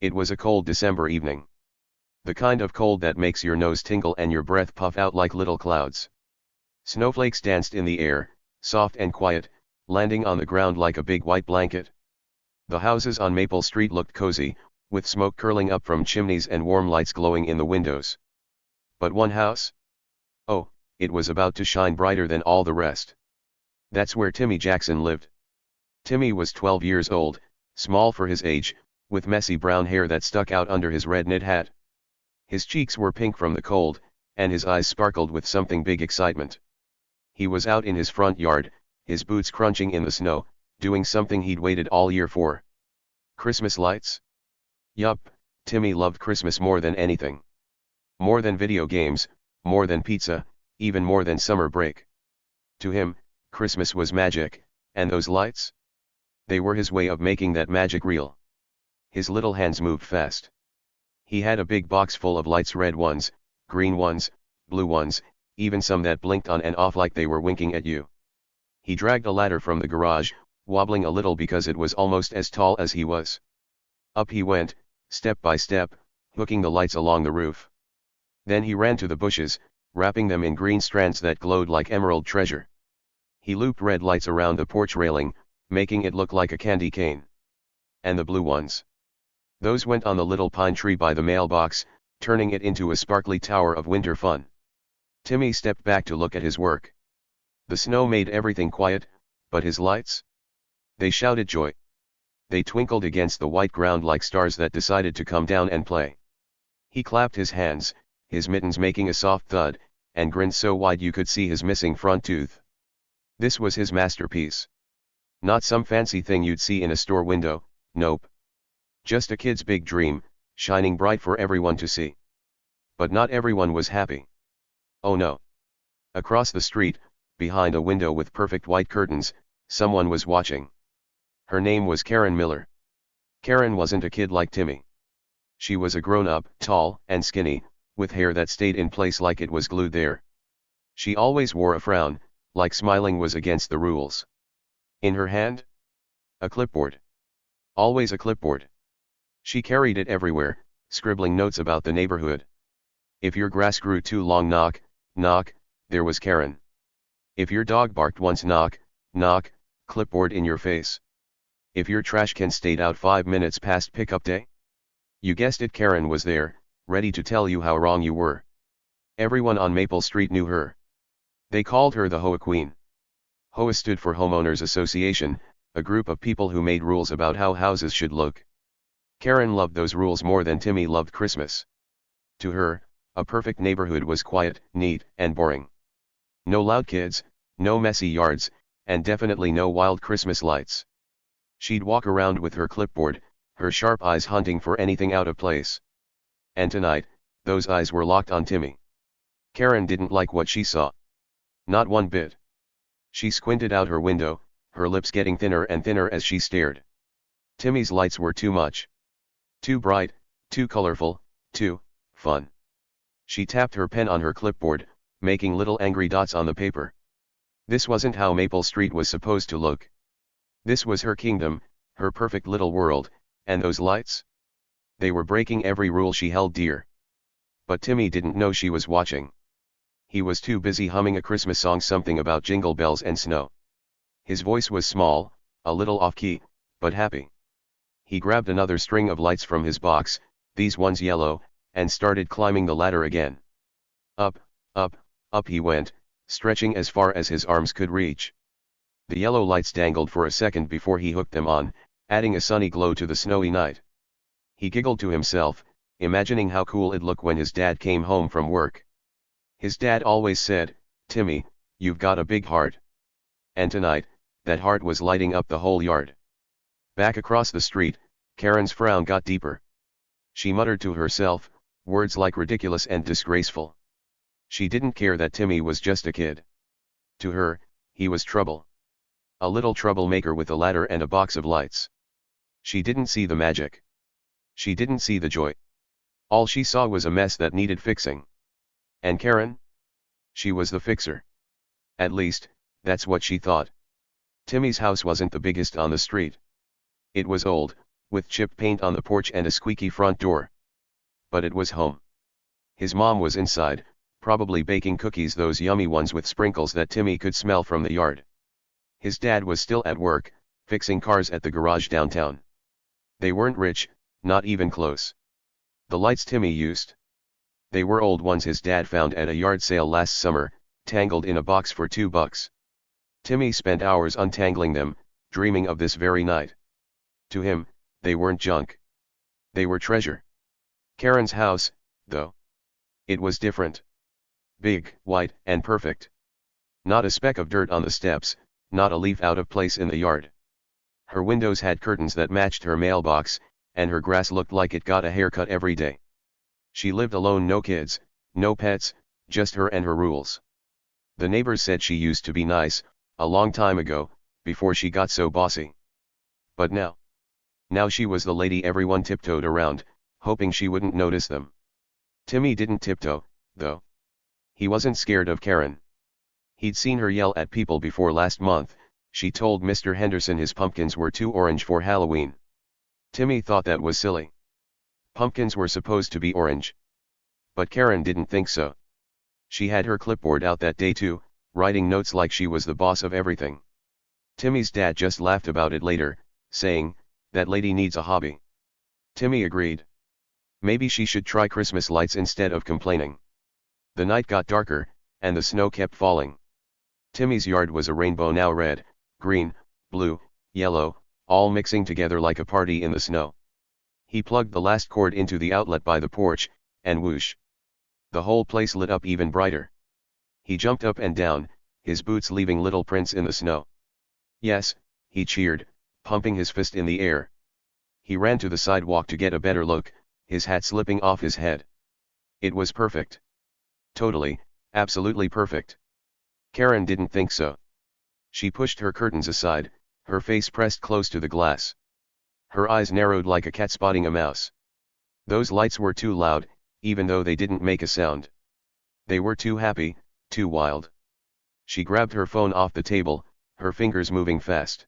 It was a cold December evening. The kind of cold that makes your nose tingle and your breath puff out like little clouds. Snowflakes danced in the air, soft and quiet, landing on the ground like a big white blanket. The houses on Maple Street looked cozy, with smoke curling up from chimneys and warm lights glowing in the windows. But one house? Oh, it was about to shine brighter than all the rest. That's where Timmy Jackson lived. Timmy was 12 years old, small for his age, with messy brown hair that stuck out under his red knit hat. His cheeks were pink from the cold, and his eyes sparkled with something big excitement. He was out in his front yard, his boots crunching in the snow, doing something he'd waited all year for. Christmas lights? Yup, Timmy loved Christmas more than anything. More than video games, more than pizza, even more than summer break. To him, Christmas was magic, and those lights? They were his way of making that magic real. His little hands moved fast. He had a big box full of lights, red ones, green ones, blue ones, even some that blinked on and off like they were winking at you. He dragged a ladder from the garage, wobbling a little because it was almost as tall as he was. Up he went, step by step, hooking the lights along the roof. Then he ran to the bushes, wrapping them in green strands that glowed like emerald treasure. He looped red lights around the porch railing, making it look like a candy cane. And the blue ones? Those went on the little pine tree by the mailbox, turning it into a sparkly tower of winter fun. Timmy stepped back to look at his work. The snow made everything quiet, but his lights? They shouted joy. They twinkled against the white ground like stars that decided to come down and play. He clapped his hands, his mittens making a soft thud, and grinned so wide you could see his missing front tooth. This was his masterpiece. Not some fancy thing you'd see in a store window, nope. Just a kid's big dream, shining bright for everyone to see. But not everyone was happy. Oh no. Across the street, behind a window with perfect white curtains, someone was watching. Her name was Karen Miller. Karen wasn't a kid like Timmy. She was a grown-up, tall and skinny, with hair that stayed in place like it was glued there. She always wore a frown, like smiling was against the rules. In her hand? A clipboard. Always a clipboard. She carried it everywhere, scribbling notes about the neighborhood. If your grass grew too long, knock, knock, there was Karen. If your dog barked once, knock, knock, clipboard in your face. If your trash can stayed out 5 minutes past pickup day? You guessed it, Karen was there, ready to tell you how wrong you were. Everyone on Maple Street knew her. They called her the HOA Queen. HOA stood for Homeowners Association, a group of people who made rules about how houses should look. Karen loved those rules more than Timmy loved Christmas. To her, a perfect neighborhood was quiet, neat, and boring. No loud kids, no messy yards, and definitely no wild Christmas lights. She'd walk around with her clipboard, her sharp eyes hunting for anything out of place. And tonight, those eyes were locked on Timmy. Karen didn't like what she saw. Not one bit. She squinted out her window, her lips getting thinner and thinner as she stared. Timmy's lights were too much. Too bright, too colorful, too fun. She tapped her pen on her clipboard, making little angry dots on the paper. This wasn't how Maple Street was supposed to look. This was her kingdom, her perfect little world, and those lights? They were breaking every rule she held dear. But Timmy didn't know she was watching. He was too busy humming a Christmas song, something about jingle bells and snow. His voice was small, a little off-key, but happy. He grabbed another string of lights from his box, these ones yellow, and started climbing the ladder again. Up, up, up he went, stretching as far as his arms could reach. The yellow lights dangled for a second before he hooked them on, adding a sunny glow to the snowy night. He giggled to himself, imagining how cool it'd look when his dad came home from work. His dad always said, "Timmy, you've got a big heart." And tonight, that heart was lighting up the whole yard. Back across the street, Karen's frown got deeper. She muttered to herself, words like ridiculous and disgraceful. She didn't care that Timmy was just a kid. To her, he was trouble. A little troublemaker with a ladder and a box of lights. She didn't see the magic. She didn't see the joy. All she saw was a mess that needed fixing. And Karen? She was the fixer. At least, that's what she thought. Timmy's house wasn't the biggest on the street. It was old, with chipped paint on the porch and a squeaky front door. But it was home. His mom was inside, probably baking cookies, those yummy ones with sprinkles that Timmy could smell from the yard. His dad was still at work, fixing cars at the garage downtown. They weren't rich, not even close. The lights Timmy used. They were old ones his dad found at a yard sale last summer, tangled in a box for $2. Timmy spent hours untangling them, dreaming of this very night. To him, they weren't junk. They were treasure. Karen's house, though. It was different. Big, white, and perfect. Not a speck of dirt on the steps, not a leaf out of place in the yard. Her windows had curtains that matched her mailbox, and her grass looked like it got a haircut every day. She lived alone, no kids, no pets, just her and her rules. The neighbors said she used to be nice, a long time ago, before she got so bossy. But now she was the lady everyone tiptoed around, hoping she wouldn't notice them. Timmy didn't tiptoe, though. He wasn't scared of Karen. He'd seen her yell at people before. Last month, she told Mr. Henderson his pumpkins were too orange for Halloween. Timmy thought that was silly. Pumpkins were supposed to be orange. But Karen didn't think so. She had her clipboard out that day too, writing notes like she was the boss of everything. Timmy's dad just laughed about it later, saying, "That lady needs a hobby." Timmy agreed. Maybe she should try Christmas lights instead of complaining. The night got darker, and the snow kept falling. Timmy's yard was a rainbow now, red, green, blue, yellow, all mixing together like a party in the snow. He plugged the last cord into the outlet by the porch, and whoosh! The whole place lit up even brighter. He jumped up and down, his boots leaving little prints in the snow. Yes, he cheered, pumping his fist in the air. He ran to the sidewalk to get a better look, his hat slipping off his head. It was perfect. Totally, absolutely perfect. Karen didn't think so. She pushed her curtains aside, her face pressed close to the glass. Her eyes narrowed like a cat spotting a mouse. Those lights were too loud, even though they didn't make a sound. They were too happy, too wild. She grabbed her phone off the table, her fingers moving fast.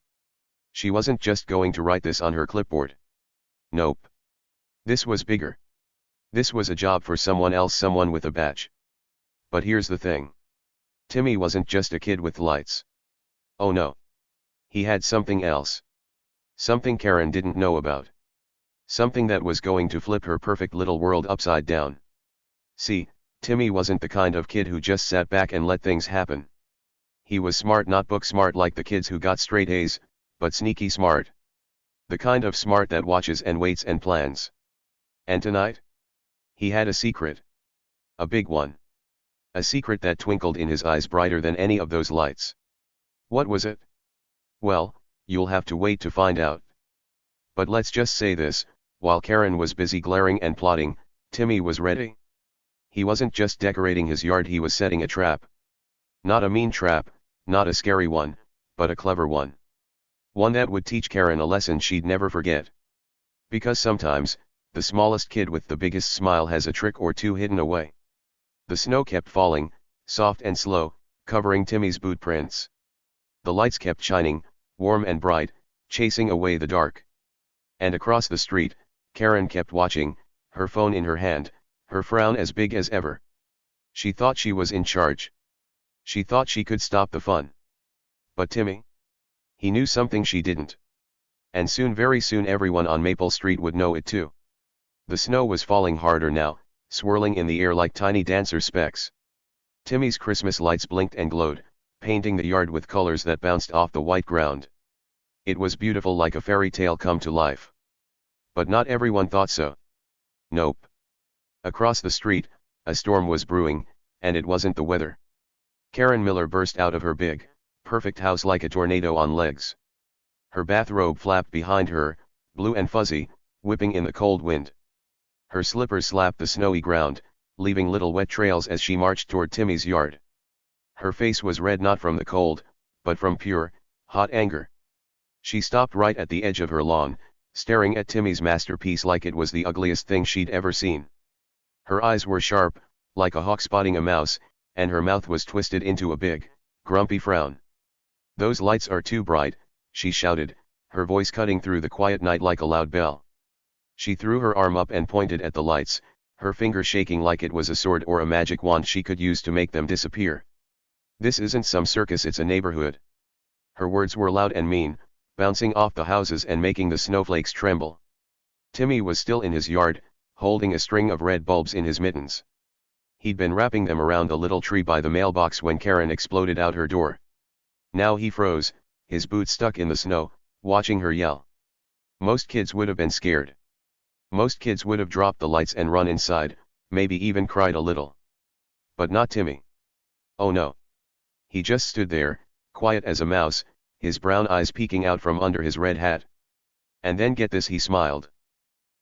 She wasn't just going to write this on her clipboard. Nope. This was bigger. This was a job for someone else, someone with a badge. But here's the thing. Timmy wasn't just a kid with lights. Oh no. He had something else. Something Karen didn't know about. Something that was going to flip her perfect little world upside down. See, Timmy wasn't the kind of kid who just sat back and let things happen. He was smart, not book smart like the kids who got straight A's, but sneaky smart. The kind of smart that watches and waits and plans. And tonight? He had a secret. A big one. A secret that twinkled in his eyes brighter than any of those lights. What was it? Well, you'll have to wait to find out. But let's just say this, while Karen was busy glaring and plotting, Timmy was ready. He wasn't just decorating his yard, he was setting a trap. Not a mean trap, not a scary one, but a clever one. One that would teach Karen a lesson she'd never forget. Because sometimes, the smallest kid with the biggest smile has a trick or two hidden away. The snow kept falling, soft and slow, covering Timmy's boot prints. The lights kept shining, warm and bright, chasing away the dark. And across the street, Karen kept watching, her phone in her hand, her frown as big as ever. She thought she was in charge. She thought she could stop the fun. But Timmy? He knew something she didn't. And soon, very soon, everyone on Maple Street would know it too. The snow was falling harder now, swirling in the air like tiny dancer specks. Timmy's Christmas lights blinked and glowed, painting the yard with colors that bounced off the white ground. It was beautiful, like a fairy tale come to life. But not everyone thought so. Nope. Across the street, a storm was brewing, and it wasn't the weather. Karen Miller burst out of her big, perfect house like a tornado on legs. Her bathrobe flapped behind her, blue and fuzzy, whipping in the cold wind. Her slippers slapped the snowy ground, leaving little wet trails as she marched toward Timmy's yard. Her face was red, not from the cold, but from pure, hot anger. She stopped right at the edge of her lawn, staring at Timmy's masterpiece like it was the ugliest thing she'd ever seen. Her eyes were sharp, like a hawk spotting a mouse, and her mouth was twisted into a big, grumpy frown. "Those lights are too bright," she shouted, her voice cutting through the quiet night like a loud bell. She threw her arm up and pointed at the lights, her finger shaking like it was a sword or a magic wand she could use to make them disappear. "This isn't some circus, it's a neighborhood." Her words were loud and mean, bouncing off the houses and making the snowflakes tremble. Timmy was still in his yard, holding a string of red bulbs in his mittens. He'd been wrapping them around the little tree by the mailbox when Karen exploded out her door. Now he froze, his boots stuck in the snow, watching her yell. Most kids would have been scared. Most kids would have dropped the lights and run inside, maybe even cried a little. But not Timmy. Oh no. He just stood there, quiet as a mouse, his brown eyes peeking out from under his red hat. And then get this, he smiled.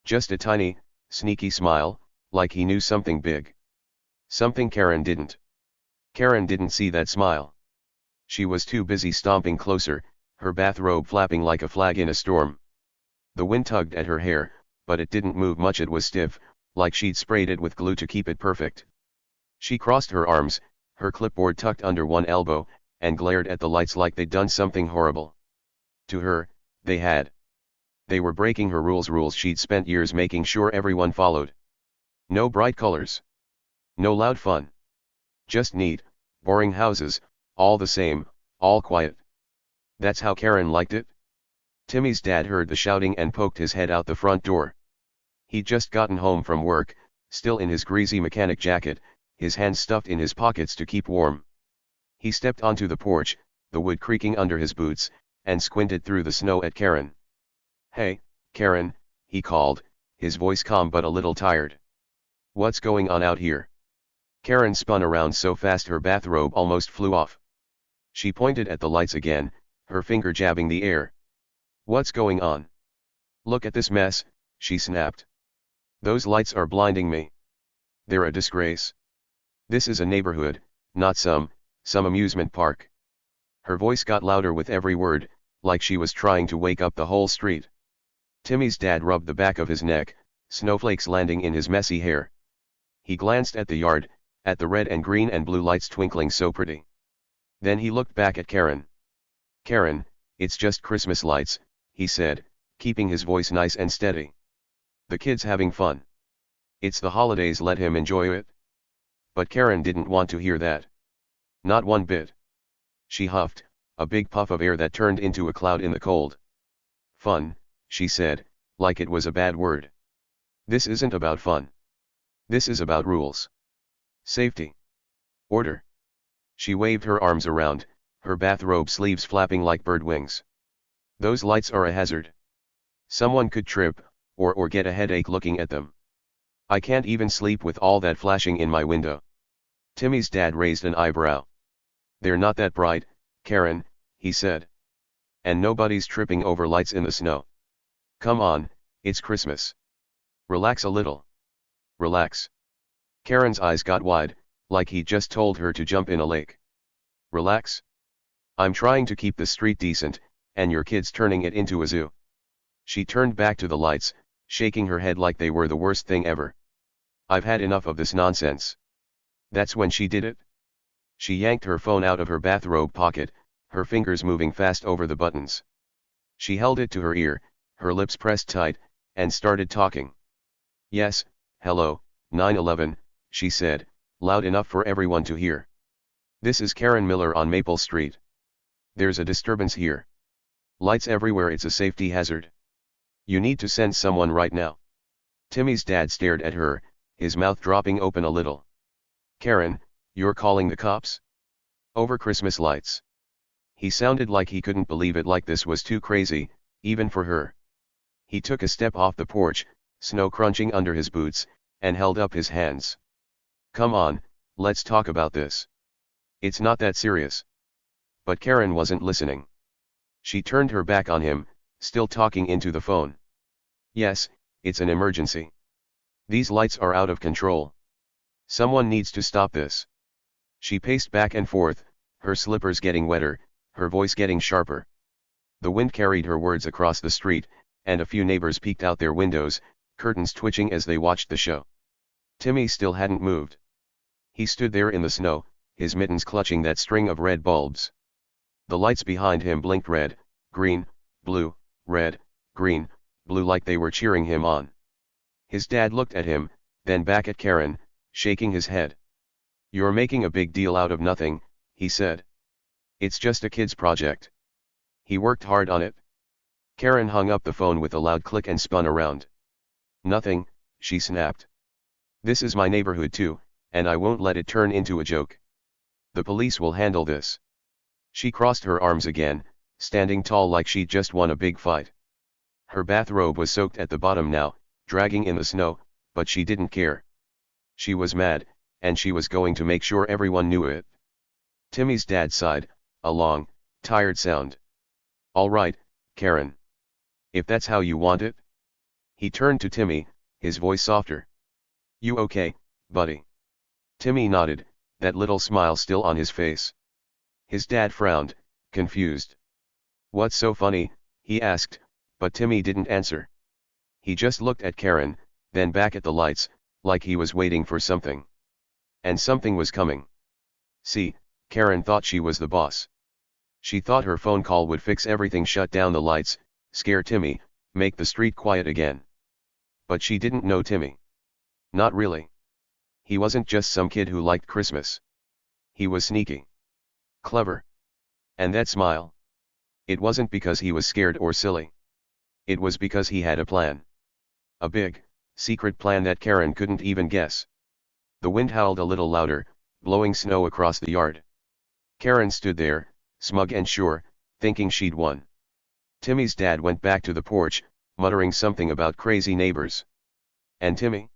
Just a tiny, sneaky smile, like he knew something big. Something Karen didn't. Karen didn't see that smile. She was too busy stomping closer, her bathrobe flapping like a flag in a storm. The wind tugged at her hair, but it didn't move much, it was stiff, like she'd sprayed it with glue to keep it perfect. She crossed her arms, her clipboard tucked under one elbow, and glared at the lights like they'd done something horrible. To her, they had. They were breaking her rules she'd spent years making sure everyone followed. No bright colors. No loud fun. Just neat, boring houses, all the same, all quiet. That's how Karen liked it. Timmy's dad heard the shouting and poked his head out the front door. He'd just gotten home from work, still in his greasy mechanic jacket, his hands stuffed in his pockets to keep warm. He stepped onto the porch, the wood creaking under his boots, and squinted through the snow at Karen. "Hey, Karen," he called, his voice calm but a little tired. "What's going on out here?" Karen spun around so fast her bathrobe almost flew off. She pointed at the lights again, her finger jabbing the air. "What's going on? Look at this mess," she snapped. "Those lights are blinding me. They're a disgrace. This is a neighborhood, not some amusement park." Her voice got louder with every word, like she was trying to wake up the whole street. Timmy's dad rubbed the back of his neck, snowflakes landing in his messy hair. He glanced at the yard, at the red and green and blue lights twinkling so pretty. Then he looked back at Karen. "Karen, it's just Christmas lights," he said, keeping his voice nice and steady. "The kid's having fun. It's the holidays, let him enjoy it." But Karen didn't want to hear that. Not one bit. She huffed, a big puff of air that turned into a cloud in the cold. "Fun," she said, like it was a bad word. "This isn't about fun. This is about rules. Safety. Order." She waved her arms around, her bathrobe sleeves flapping like bird wings. "Those lights are a hazard. Someone could trip, or get a headache looking at them. I can't even sleep with all that flashing in my window." Timmy's dad raised an eyebrow. "They're not that bright, Karen," he said. "And nobody's tripping over lights in the snow. Come on, it's Christmas. Relax a little. Relax." Karen's eyes got wide, like he just told her to jump in a lake. "Relax? I'm trying to keep the street decent, and your kid's turning it into a zoo." She turned back to the lights, shaking her head like they were the worst thing ever. "I've had enough of this nonsense." That's when she did it. She yanked her phone out of her bathrobe pocket, her fingers moving fast over the buttons. She held it to her ear, her lips pressed tight, and started talking. "Yes, hello, 911, she said, loud enough for everyone to hear. "This is Karen Miller on Maple Street. There's a disturbance here. Lights everywhere, it's a safety hazard. You need to send someone right now." Timmy's dad stared at her, his mouth dropping open a little. "Karen, you're calling the cops? Over Christmas lights?" He sounded like he couldn't believe it, like this was too crazy, even for her. He took a step off the porch, snow crunching under his boots, and held up his hands. "Come on, let's talk about this. It's not that serious." But Karen wasn't listening. She turned her back on him, still talking into the phone. "Yes, it's an emergency. These lights are out of control. Someone needs to stop this." She paced back and forth, her slippers getting wetter, her voice getting sharper. The wind carried her words across the street, and a few neighbors peeked out their windows, curtains twitching as they watched the show. Timmy still hadn't moved. He stood there in the snow, his mittens clutching that string of red bulbs. The lights behind him blinked red, green, blue, red, green, blue like they were cheering him on. His dad looked at him, then back at Karen, shaking his head. "You're making a big deal out of nothing," he said. "It's just a kid's project. He worked hard on it." Karen hung up the phone with a loud click and spun around. "Nothing," she snapped. "This is my neighborhood too, and I won't let it turn into a joke. The police will handle this." She crossed her arms again, standing tall like she'd just won a big fight. Her bathrobe was soaked at the bottom now, dragging in the snow, but she didn't care. She was mad, and she was going to make sure everyone knew it. Timmy's dad sighed, a long, tired sound. "All right, Karen. If that's how you want it." He turned to Timmy, his voice softer. "You okay, buddy?" Timmy nodded, that little smile still on his face. His dad frowned, confused. "What's so funny?" he asked, but Timmy didn't answer. He just looked at Karen, then back at the lights, like he was waiting for something. And something was coming. See, Karen thought she was the boss. She thought her phone call would fix everything, shut down the lights, scare Timmy, make the street quiet again. But she didn't know Timmy. Not really. He wasn't just some kid who liked Christmas. He was sneaky. Clever. And that smile? It wasn't because he was scared or silly. It was because he had a plan. A big, secret plan that Karen couldn't even guess. The wind howled a little louder, blowing snow across the yard. Karen stood there, smug and sure, thinking she'd won. Timmy's dad went back to the porch, muttering something about crazy neighbors. And Timmy?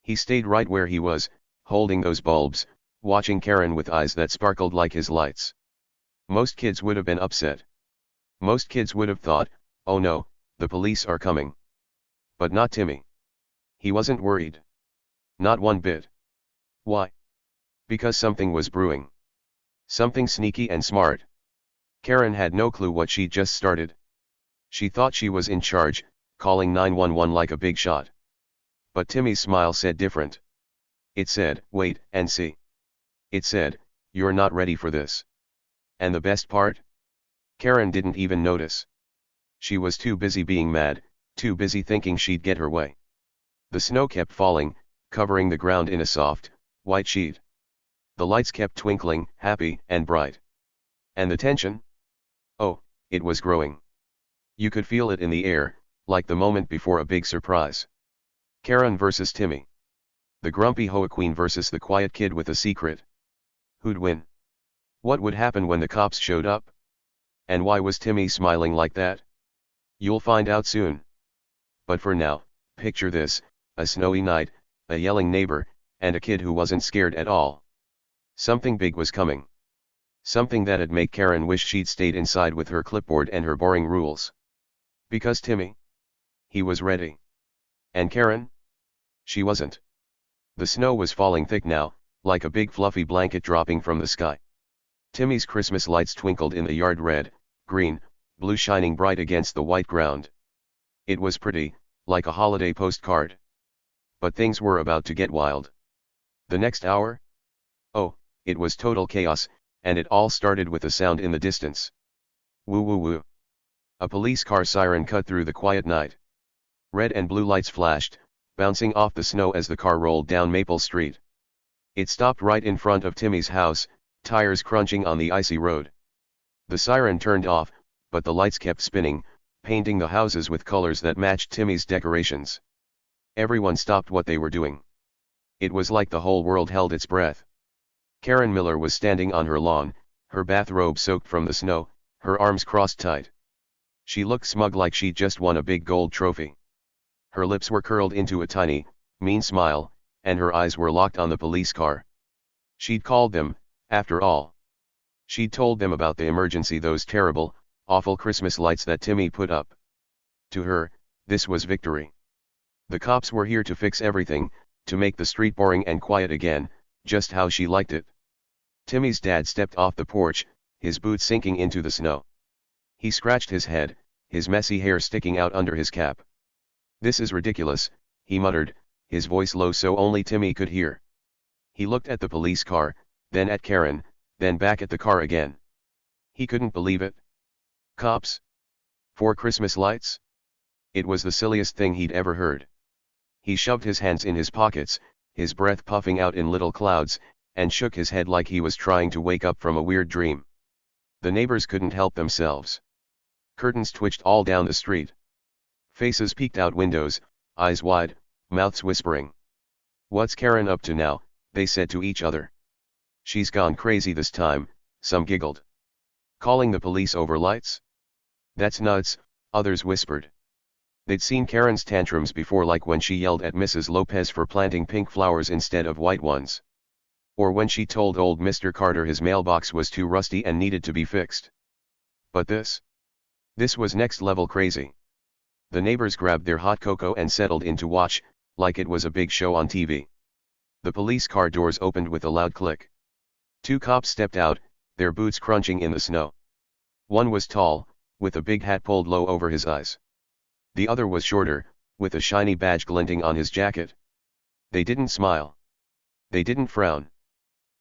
He stayed right where he was, holding those bulbs, watching Karen with eyes that sparkled like his lights. Most kids would have been upset. Most kids would have thought, "Oh no, the police are coming." But not Timmy. He wasn't worried. Not one bit. Why? Because something was brewing. Something sneaky and smart. Karen had no clue what she'd just started. She thought she was in charge, calling 911 like a big shot. But Timmy's smile said different. It said, "Wait and see." It said, "You're not ready for this." And the best part? Karen didn't even notice. She was too busy being mad, too busy thinking she'd get her way. The snow kept falling, covering the ground in a soft, white sheet. The lights kept twinkling, happy and bright. And the tension? Oh, it was growing. You could feel it in the air, like the moment before a big surprise. Karen versus Timmy. The grumpy HOA queen versus the quiet kid with a secret. Who'd win? What would happen when the cops showed up? And why was Timmy smiling like that? You'll find out soon. But for now, picture this, a snowy night, a yelling neighbor, and a kid who wasn't scared at all. Something big was coming. Something that'd make Karen wish she'd stayed inside with her clipboard and her boring rules. Because Timmy? He was ready. And Karen? She wasn't. The snow was falling thick now, like a big fluffy blanket dropping from the sky. Timmy's Christmas lights twinkled in the yard, red, green, blue, shining bright against the white ground. It was pretty, like a holiday postcard. But things were about to get wild. The next hour? Oh, it was total chaos, and it all started with a sound in the distance. Woo woo woo. A police car siren cut through the quiet night. Red and blue lights flashed, bouncing off the snow as the car rolled down Maple Street. It stopped right in front of Timmy's house, tires crunching on the icy road. The siren turned off, but the lights kept spinning, painting the houses with colors that matched Timmy's decorations. Everyone stopped what they were doing. It was like the whole world held its breath. Karen Miller was standing on her lawn, her bathrobe soaked from the snow, her arms crossed tight. She looked smug like she'd just won a big gold trophy. Her lips were curled into a tiny, mean smile, and her eyes were locked on the police car. She'd called them, after all. She'd told them about the emergency, those terrible, awful Christmas lights that Timmy put up. To her, this was victory. The cops were here to fix everything, to make the street boring and quiet again, just how she liked it. Timmy's dad stepped off the porch, his boots sinking into the snow. He scratched his head, his messy hair sticking out under his cap. "This is ridiculous," he muttered, his voice low so only Timmy could hear. He looked at the police car, then at Karen, then back at the car again. He couldn't believe it. Cops? 4 Christmas lights? It was the silliest thing he'd ever heard. He shoved his hands in his pockets, his breath puffing out in little clouds, and shook his head like he was trying to wake up from a weird dream. The neighbors couldn't help themselves. Curtains twitched all down the street. Faces peeked out windows, eyes wide, mouths whispering. "What's Karen up to now?" they said to each other. "She's gone crazy this time," some giggled. "Calling the police over lights? That's nuts," others whispered. They'd seen Karen's tantrums before, like when she yelled at Mrs. Lopez for planting pink flowers instead of white ones. Or when she told old Mr. Carter his mailbox was too rusty and needed to be fixed. But this was next level crazy. The neighbors grabbed their hot cocoa and settled in to watch, like it was a big show on TV. The police car doors opened with a loud click. 2 cops stepped out, their boots crunching in the snow. One was tall, with a big hat pulled low over his eyes. The other was shorter, with a shiny badge glinting on his jacket. They didn't smile. They didn't frown.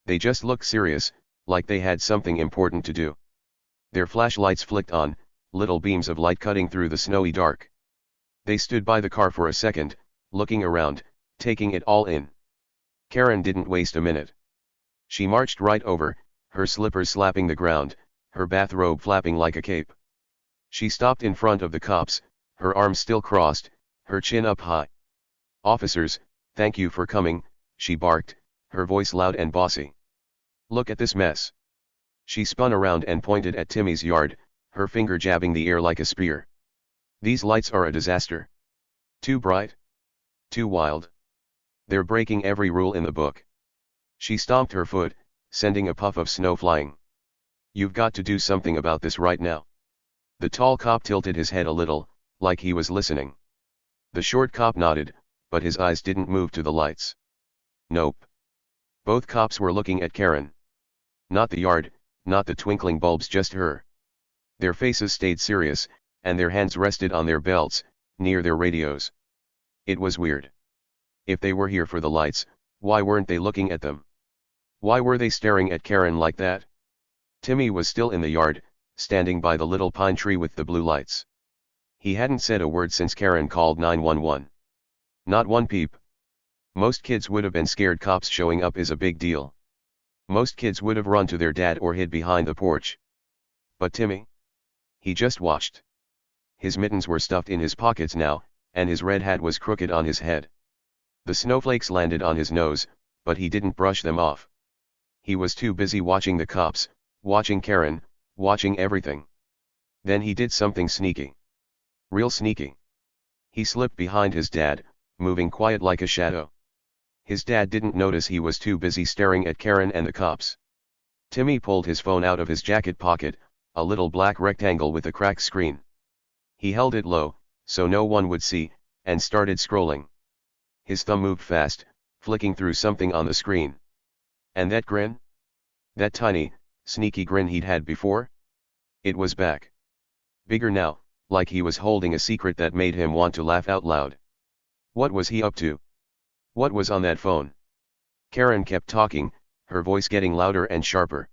They just looked serious, like they had something important to do. Their flashlights flicked on, little beams of light cutting through the snowy dark. They stood by the car for a second, looking around, taking it all in. Karen didn't waste a minute. She marched right over, her slippers slapping the ground, her bathrobe flapping like a cape. She stopped in front of the cops, her arms still crossed, her chin up high. "Officers, thank you for coming," she barked, her voice loud and bossy. "Look at this mess." She spun around and pointed at Timmy's yard, her finger jabbing the air like a spear. "These lights are a disaster. Too bright. Too wild. They're breaking every rule in the book." She stomped her foot, sending a puff of snow flying. "You've got to do something about this right now." The tall cop tilted his head a little, like he was listening. The short cop nodded, but his eyes didn't move to the lights. Nope. Both cops were looking at Karen. Not the yard, not the twinkling bulbs, just her. Their faces stayed serious, and their hands rested on their belts, near their radios. It was weird. If they were here for the lights, why weren't they looking at them? Why were they staring at Karen like that? Timmy was still in the yard, standing by the little pine tree with the blue lights. He hadn't said a word since Karen called 911. Not one peep. Most kids would have been scared. Cops showing up is a big deal. Most kids would have run to their dad or hid behind the porch. But Timmy? He just watched. His mittens were stuffed in his pockets now, and his red hat was crooked on his head. The snowflakes landed on his nose, but he didn't brush them off. He was too busy watching the cops, watching Karen, watching everything. Then he did something sneaky. Real sneaky. He slipped behind his dad, moving quiet like a shadow. His dad didn't notice he was too busy staring at Karen and the cops. Timmy pulled his phone out of his jacket pocket, a little black rectangle with a cracked screen. He held it low, so no one would see, and started scrolling. His thumb moved fast, flicking through something on the screen. And that grin? That tiny, sneaky grin he'd had before? It was back. Bigger now, like he was holding a secret that made him want to laugh out loud. What was he up to? What was on that phone? Karen kept talking, her voice getting louder and sharper.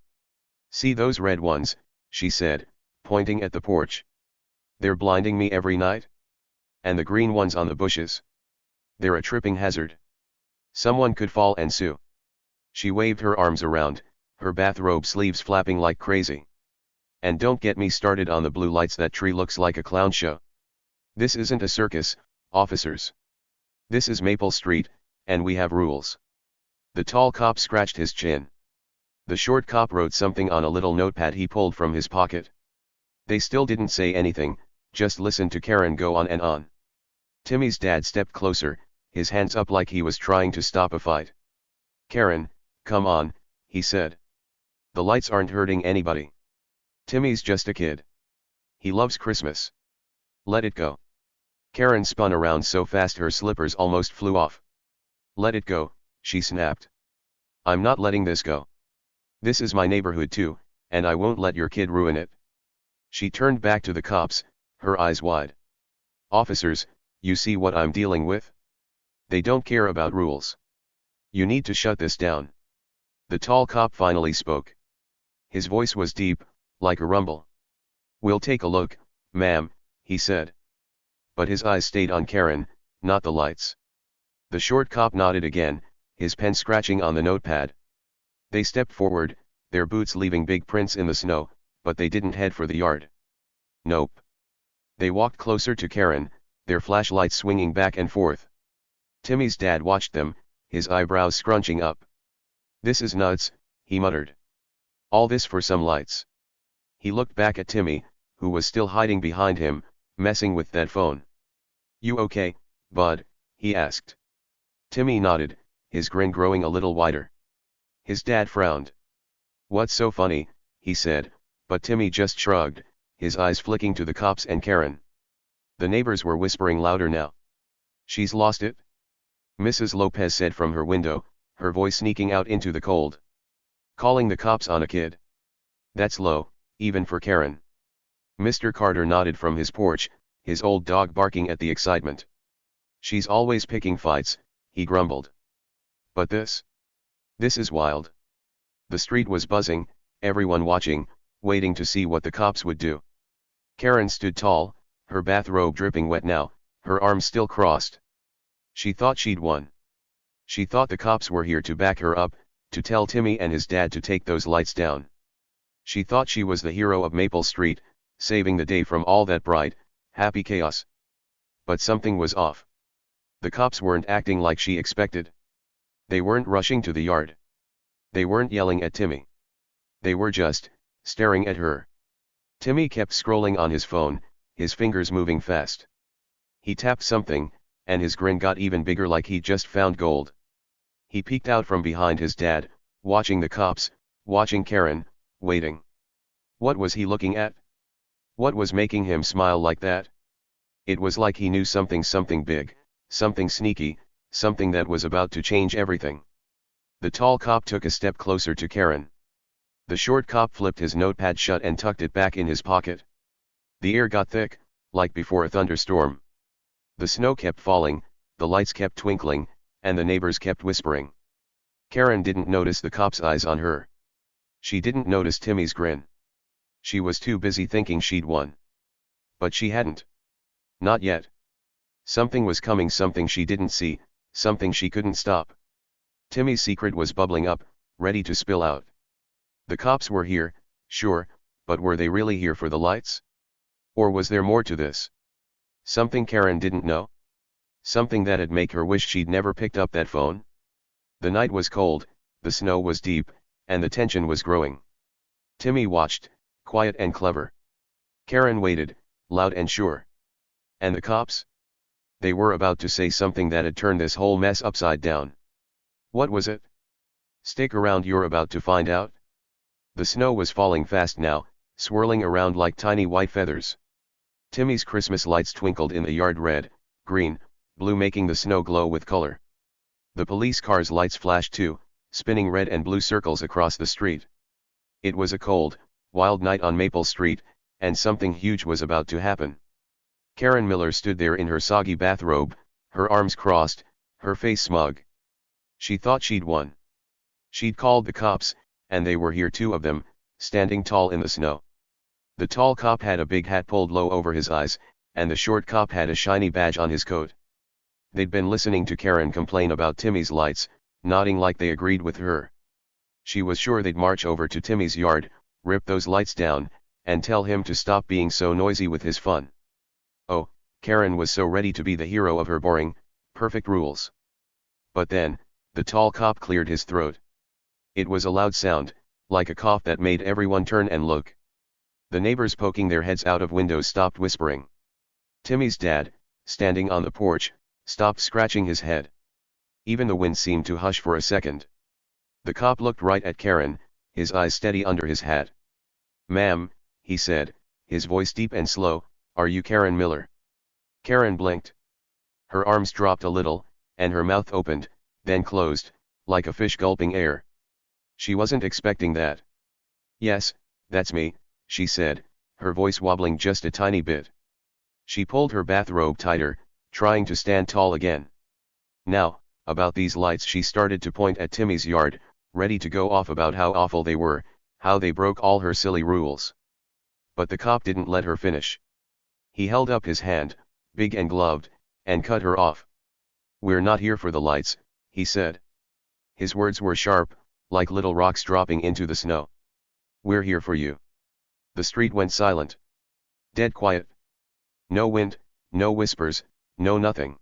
"See those red ones," she said, pointing at the porch. "They're blinding me every night. And the green ones on the bushes. They're a tripping hazard. Someone could fall and sue." She waved her arms around, her bathrobe sleeves flapping like crazy. "And don't get me started on the blue lights. That tree looks like a clown show. This isn't a circus, officers. This is Maple Street, and we have rules." The tall cop scratched his chin. The short cop wrote something on a little notepad he pulled from his pocket. They still didn't say anything, just listened to Karen go on and on. Timmy's dad stepped closer, his hands up like he was trying to stop a fight. "Karen, come on," he said. "The lights aren't hurting anybody. Timmy's just a kid. He loves Christmas. Let it go." Karen spun around so fast her slippers almost flew off. "Let it go," she snapped. "I'm not letting this go. This is my neighborhood too, and I won't let your kid ruin it." She turned back to the cops, her eyes wide. "Officers, you see what I'm dealing with? They don't care about rules. You need to shut this down." The tall cop finally spoke. His voice was deep, like a rumble. "We'll take a look, ma'am," he said. But his eyes stayed on Karen, not the lights. The short cop nodded again, his pen scratching on the notepad. They stepped forward, their boots leaving big prints in the snow, but they didn't head for the yard. Nope. They walked closer to Karen, their flashlights swinging back and forth. Timmy's dad watched them, his eyebrows scrunching up. "This is nuts," he muttered. "All this for some lights." He looked back at Timmy, who was still hiding behind him, messing with that phone. "You okay, bud?" he asked. Timmy nodded, his grin growing a little wider. His dad frowned. "What's so funny?" he said, but Timmy just shrugged, his eyes flicking to the cops and Karen. The neighbors were whispering louder now. "She's lost it?" Mrs. Lopez said from her window, her voice sneaking out into the cold. "Calling the cops on a kid? That's low, even for Karen." Mr. Carter nodded from his porch, his old dog barking at the excitement. "She's always picking fights," he grumbled. "But this is wild." The street was buzzing, everyone watching, waiting to see what the cops would do. Karen stood tall, her bathrobe dripping wet now, her arms still crossed. She thought she'd won. She thought the cops were here to back her up, to tell Timmy and his dad to take those lights down. She thought she was the hero of Maple Street, saving the day from all that bright, happy chaos. But something was off. The cops weren't acting like she expected. They weren't rushing to the yard. They weren't yelling at Timmy. They were just staring at her. Timmy kept scrolling on his phone, his fingers moving fast. He tapped something, and his grin got even bigger, like he'd just found gold. He peeked out from behind his dad, watching the cops, watching Karen, waiting. What was he looking at? What was making him smile like that? It was like he knew something big, something sneaky, something that was about to change everything. The tall cop took a step closer to Karen. The short cop flipped his notepad shut and tucked it back in his pocket. The air got thick, like before a thunderstorm. The snow kept falling, the lights kept twinkling, and the neighbors kept whispering. Karen didn't notice the cop's eyes on her. She didn't notice Timmy's grin. She was too busy thinking she'd won. But she hadn't. Not yet. Something was coming, something she didn't see, something she couldn't stop. Timmy's secret was bubbling up, ready to spill out. The cops were here, sure, but were they really here for the lights? Or was there more to this? Something Karen didn't know? Something that'd make her wish she'd never picked up that phone? The night was cold, the snow was deep, and the tension was growing. Timmy watched, quiet and clever. Karen waited, loud and sure. And the cops? They were about to say something that'd turn this whole mess upside down. What was it? Stick around, you're about to find out. The snow was falling fast now, swirling around like tiny white feathers. Timmy's Christmas lights twinkled in the yard, red, green, blue, making the snow glow with color. The police car's lights flashed too, spinning red and blue circles across the street. It was a cold, wild night on Maple Street, and something huge was about to happen. Karen Miller stood there in her soggy bathrobe, her arms crossed, her face smug. She thought she'd won. She'd called the cops, and they were here, two of them, standing tall in the snow. The tall cop had a big hat pulled low over his eyes, and the short cop had a shiny badge on his coat. They'd been listening to Karen complain about Timmy's lights, nodding like they agreed with her. She was sure they'd march over to Timmy's yard, rip those lights down, and tell him to stop being so noisy with his fun. Oh, Karen was so ready to be the hero of her boring, perfect rules. But then, the tall cop cleared his throat. It was a loud sound, like a cough that made everyone turn and look. The neighbors poking their heads out of windows stopped whispering. Timmy's dad, standing on the porch, stopped scratching his head. Even the wind seemed to hush for a second. The cop looked right at Karen, his eyes steady under his hat. "Ma'am," he said, his voice deep and slow, "are you Karen Miller?" Karen blinked. Her arms dropped a little, and her mouth opened, then closed, like a fish gulping air. She wasn't expecting that. "Yes, that's me," she said, her voice wobbling just a tiny bit. She pulled her bathrobe tighter, trying to stand tall again. "Now, about these lights," she started to point at Timmy's yard, ready to go off about how awful they were, how they broke all her silly rules. But the cop didn't let her finish. He held up his hand, big and gloved, and cut her off. "We're not here for the lights," he said. His words were sharp, like little rocks dropping into the snow. "We're here for you." The street went silent. Dead quiet. No wind, no whispers, no nothing.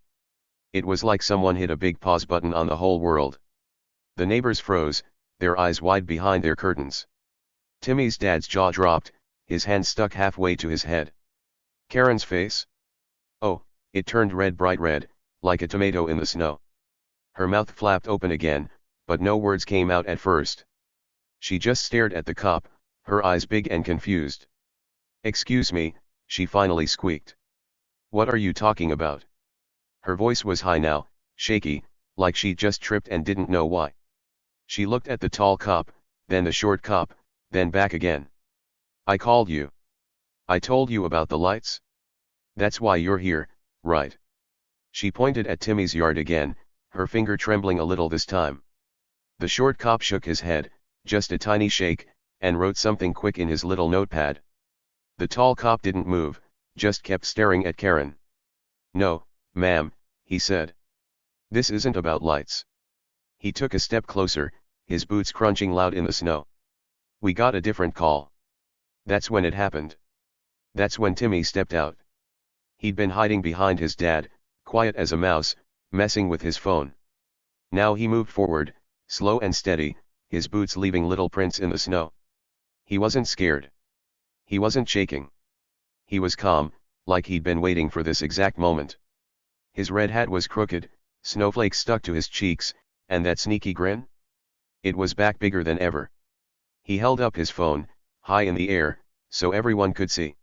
It was like someone hit a big pause button on the whole world. The neighbors froze, their eyes wide behind their curtains. Timmy's dad's jaw dropped, his hand stuck halfway to his head. Karen's face? Oh, it turned red, bright red, like a tomato in the snow. Her mouth flapped open again, but no words came out at first. She just stared at the cop, her eyes big and confused. "Excuse me," she finally squeaked. "What are you talking about?" Her voice was high now, shaky, like she'd just tripped and didn't know why. She looked at the tall cop, then the short cop, then back again. "I called you. I told you about the lights. That's why you're here, right?" She pointed at Timmy's yard again, her finger trembling a little this time. The short cop shook his head, just a tiny shake, and wrote something quick in his little notepad. The tall cop didn't move, just kept staring at Karen. "No, ma'am," he said. "This isn't about lights." He took a step closer, his boots crunching loud in the snow. "We got a different call. That's when it happened. That's when Timmy stepped out. He'd been hiding behind his dad, quiet as a mouse, messing with his phone. Now he moved forward, slow and steady, his boots leaving little prints in the snow. He wasn't scared. He wasn't shaking. He was calm, like he'd been waiting for this exact moment. His red hat was crooked, snowflakes stuck to his cheeks, and that sneaky grin? It was back bigger than ever. He held up his phone, high in the air, so everyone could see.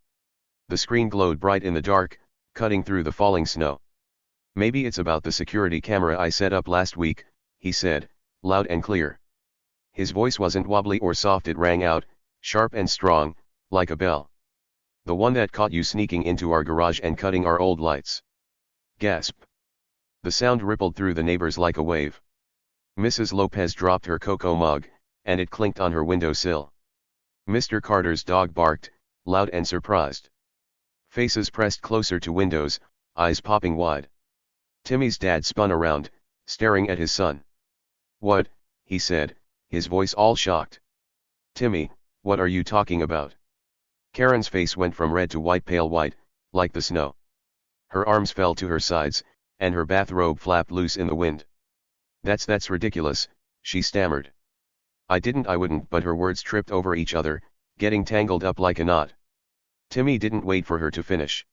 The screen glowed bright in the dark, cutting through the falling snow. "Maybe it's about the security camera I set up last week," he said, loud and clear. His voice wasn't wobbly or soft, it rang out, sharp and strong, like a bell. "The one that caught you sneaking into our garage and cutting our old lights." Gasp. The sound rippled through the neighbors like a wave. Mrs. Lopez dropped her cocoa mug, and it clinked on her windowsill. Mr. Carter's dog barked, loud and surprised. Faces pressed closer to windows, eyes popping wide. Timmy's dad spun around, staring at his son. "What?" he said, his voice all shocked. "Timmy, what are you talking about?" Karen's face went from red to white, pale white, like the snow. Her arms fell to her sides, and her bathrobe flapped loose in the wind. That's ridiculous," she stammered. I wouldn't," but her words tripped over each other, getting tangled up like a knot. Timmy didn't wait for her to finish.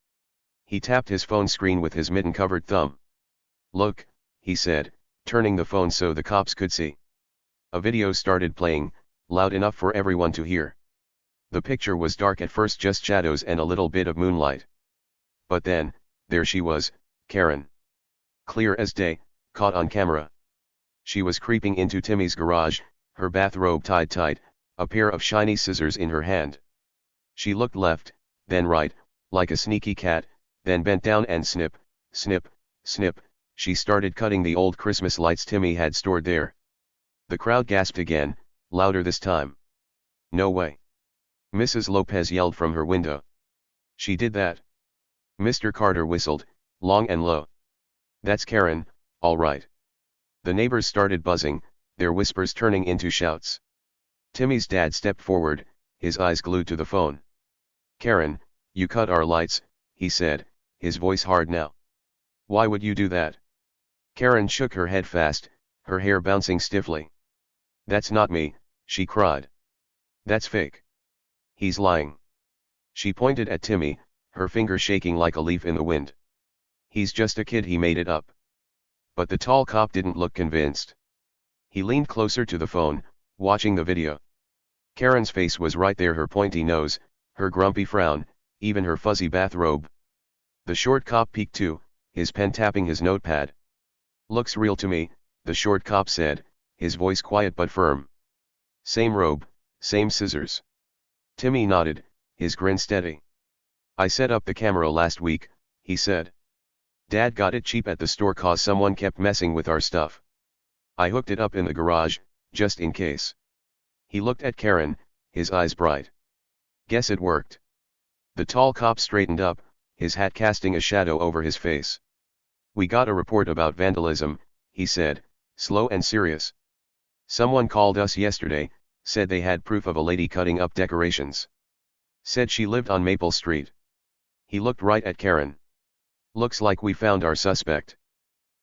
He tapped his phone screen with his mitten-covered thumb. "Look," he said, turning the phone so the cops could see. A video started playing, loud enough for everyone to hear. The picture was dark at first, just shadows and a little bit of moonlight. But then, there she was, Karen. Clear as day, caught on camera. She was creeping into Timmy's garage, her bathrobe tied tight, a pair of shiny scissors in her hand. She looked left, then right, like a sneaky cat, then bent down and snip, snip, snip, she started cutting the old Christmas lights Timmy had stored there. The crowd gasped again, louder this time. "No way!" Mrs. Lopez yelled from her window. "She did that." Mr. Carter whistled, long and low. "That's Karen, all right." The neighbors started buzzing, their whispers turning into shouts. Timmy's dad stepped forward, his eyes glued to the phone. "Karen, you cut our lights," he said, his voice hard now. "Why would you do that?" Karen shook her head fast, her hair bouncing stiffly. "That's not me," she cried. "That's fake. He's lying." She pointed at Timmy, her finger shaking like a leaf in the wind. "He's just a kid, he made it up." But the tall cop didn't look convinced. He leaned closer to the phone, watching the video. Karen's face was right there, her pointy nose, her grumpy frown, even her fuzzy bathrobe. The short cop peeked too, his pen tapping his notepad. "Looks real to me," the short cop said, his voice quiet but firm. "Same robe, same scissors." Timmy nodded, his grin steady. "I set up the camera last week," he said. "Dad got it cheap at the store 'cause someone kept messing with our stuff. I hooked it up in the garage, just in case." He looked at Karen, his eyes bright. "Guess it worked." The tall cop straightened up, his hat casting a shadow over his face. "We got a report about vandalism," he said, slow and serious. "Someone called us yesterday, said they had proof of a lady cutting up decorations. Said she lived on Maple Street." He looked right at Karen. "Looks like we found our suspect."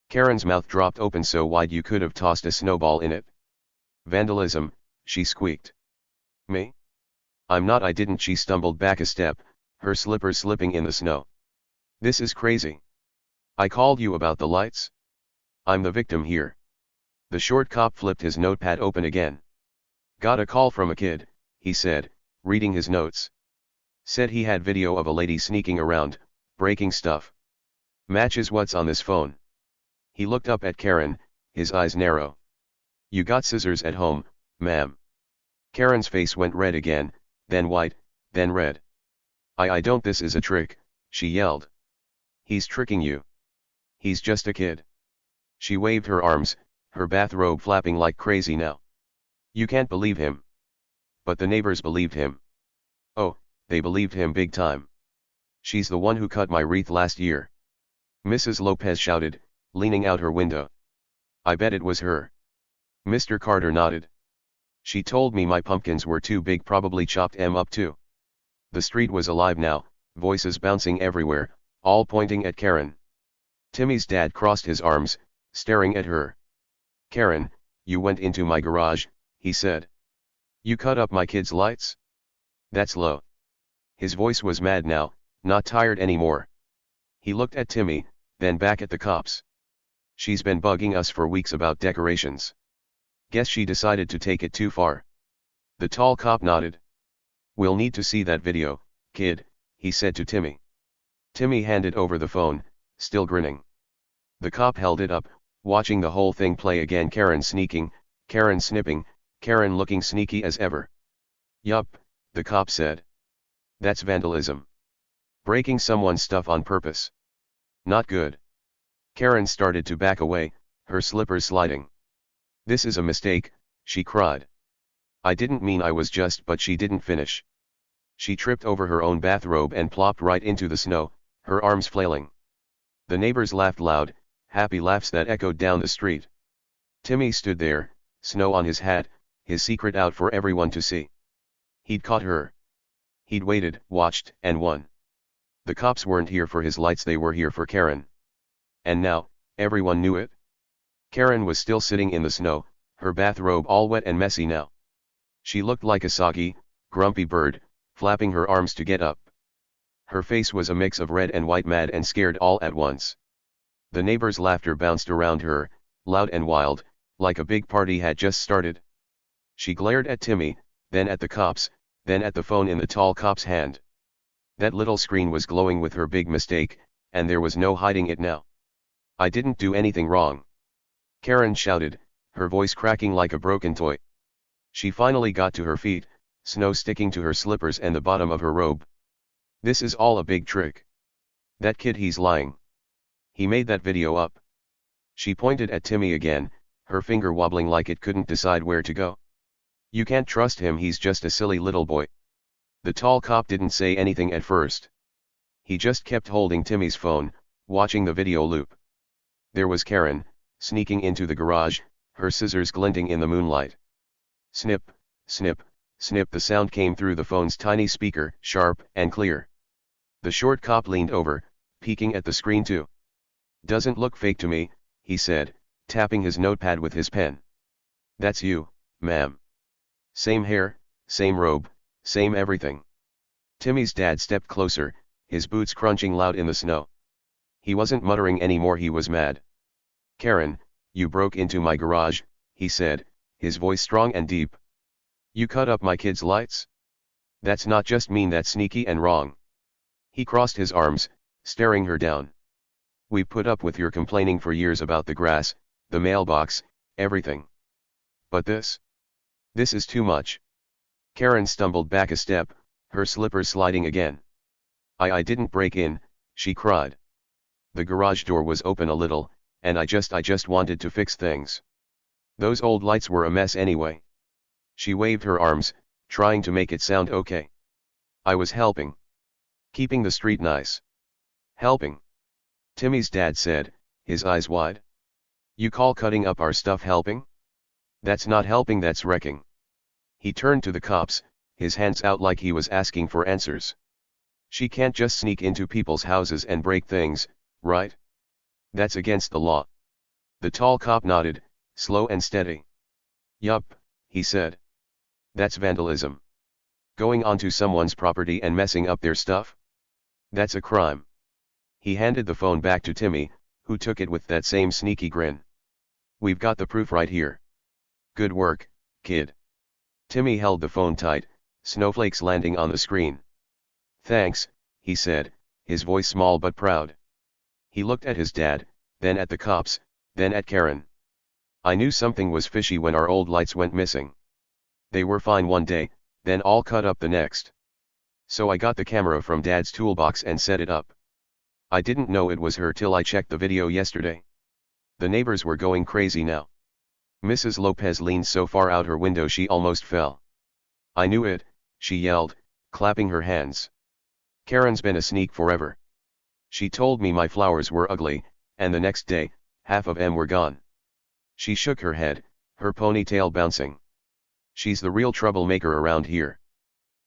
Karen's mouth dropped open so wide you could have tossed a snowball in it. "Vandalism," she squeaked. "Me? I'm not. I didn't." She stumbled back a step, her slippers slipping in the snow. "This is crazy. I called you about the lights. I'm the victim here." The short cop flipped his notepad open again. "Got a call from a kid," he said, reading his notes. "Said he had video of a lady sneaking around, breaking stuff. Matches what's on this phone." He looked up at Karen, his eyes narrow. "You got scissors at home, ma'am?" Karen's face went red again, then white, then red. I don't. This is a trick," she yelled. "He's tricking you. He's just a kid." She waved her arms, her bathrobe flapping like crazy now. "You can't believe him." But the neighbors believed him. Oh, they believed him big time. "She's the one who cut my wreath last year," Mrs. Lopez shouted, leaning out her window. "I bet it was her." Mr. Carter nodded. "She told me my pumpkins were too big, probably chopped 'em up too." The street was alive now, voices bouncing everywhere, all pointing at Karen. Timmy's dad crossed his arms, staring at her. "Karen, you went into my garage," he said. "You cut up my kids' lights? That's low." His voice was mad now, not tired anymore. He looked at Timmy, then back at the cops. "She's been bugging us for weeks about decorations. Guess she decided to take it too far." The tall cop nodded. "We'll need to see that video, kid," he said to Timmy. Timmy handed over the phone, still grinning. The cop held it up, watching the whole thing play again. Karen sneaking, Karen snipping, Karen looking sneaky as ever. "Yup," the cop said. "That's vandalism. Breaking someone's stuff on purpose. Not good." Karen started to back away, her slippers sliding. "This is a mistake," she cried. "I didn't mean I was just..." But she didn't finish. She tripped over her own bathrobe and plopped right into the snow, her arms flailing. The neighbors laughed loud, happy laughs that echoed down the street. Timmy stood there, snow on his hat, his secret out for everyone to see. He'd caught her. He'd waited, watched, and won. The cops weren't here for his lights, they were here for Karen. And now, everyone knew it. Karen was still sitting in the snow, her bathrobe all wet and messy now. She looked like a soggy, grumpy bird, flapping her arms to get up. Her face was a mix of red and white, mad and scared all at once. The neighbors' laughter bounced around her, loud and wild, like a big party had just started. She glared at Timmy, then at the cops, then at the phone in the tall cop's hand. That little screen was glowing with her big mistake, and there was no hiding it now. "I didn't do anything wrong," Karen shouted, her voice cracking like a broken toy. She finally got to her feet, snow sticking to her slippers and the bottom of her robe. "This is all a big trick. That kid, he's lying. He made that video up." She pointed at Timmy again, her finger wobbling like it couldn't decide where to go. "You can't trust him, he's just a silly little boy." The tall cop didn't say anything at first. He just kept holding Timmy's phone, watching the video loop. There was Karen, sneaking into the garage, her scissors glinting in the moonlight. Snip, snip, snip, the sound came through the phone's tiny speaker, sharp and clear. The short cop leaned over, peeking at the screen too. "Doesn't look fake to me," he said, tapping his notepad with his pen. "That's you, ma'am. Same hair, same robe, same everything." Timmy's dad stepped closer, his boots crunching loud in the snow. He wasn't muttering anymore, he was mad. "Karen, you broke into my garage," he said, his voice strong and deep. "You cut up my kids' lights? That's not just mean, that's sneaky and wrong." He crossed his arms, staring her down. "We put up with your complaining for years about the grass, the mailbox, everything. But this is too much." Karen stumbled back a step, her slippers sliding again. I didn't break in," she cried. "The garage door was open a little, and I just wanted to fix things. Those old lights were a mess anyway." She waved her arms, trying to make it sound okay. "I was helping. Keeping the street nice. Helping? Timmy's dad said, his eyes wide. You call cutting up our stuff helping? That's not helping, that's wrecking. He turned to the cops, his hands out like he was asking for answers. She can't just sneak into people's houses and break things, right? That's against the law. The tall cop nodded, slow and steady. Yup, he said. That's vandalism. Going onto someone's property and messing up their stuff? That's a crime. He handed the phone back to Timmy, who took it with that same sneaky grin. We've got the proof right here. Good work, kid. Timmy held the phone tight, snowflakes landing on the screen. Thanks, he said, his voice small but proud. He looked at his dad, then at the cops, then at Karen. I knew something was fishy when our old lights went missing. They were fine one day, then all cut up the next. So I got the camera from Dad's toolbox and set it up. I didn't know it was her till I checked the video yesterday. The neighbors were going crazy now. Mrs. Lopez leaned so far out her window she almost fell. I knew it, she yelled, clapping her hands. Karen's been a sneak forever. She told me my flowers were ugly, and the next day, half of them were gone. She shook her head, her ponytail bouncing. She's the real troublemaker around here.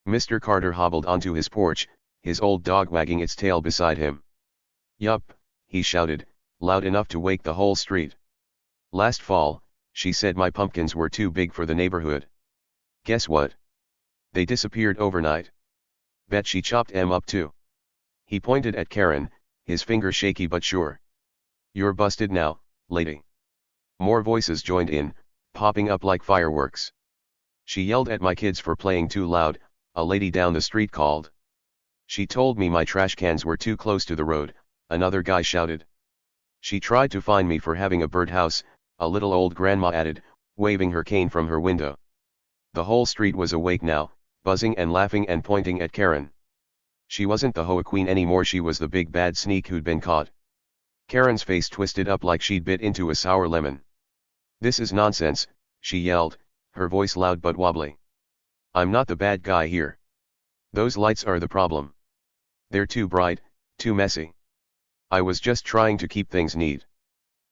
Mr. Carter hobbled onto his porch, his old dog wagging its tail beside him. Yup, he shouted, loud enough to wake the whole street. Last fall, she said my pumpkins were too big for the neighborhood. Guess what? They disappeared overnight. Bet she chopped em up too. He pointed at Karen, his finger shaky but sure. You're busted now, lady. More voices joined in, popping up like fireworks. She yelled at my kids for playing too loud, a lady down the street called. She told me my trash cans were too close to the road, another guy shouted. She tried to fine me for having a birdhouse, a little old grandma added, waving her cane from her window. The whole street was awake now, buzzing and laughing and pointing at Karen. She wasn't the HOA queen anymore, she was the big bad sneak who'd been caught. Karen's face twisted up like she'd bit into a sour lemon. This is nonsense, she yelled, her voice loud but wobbly. I'm not the bad guy here. Those lights are the problem. They're too bright, too messy. I was just trying to keep things neat.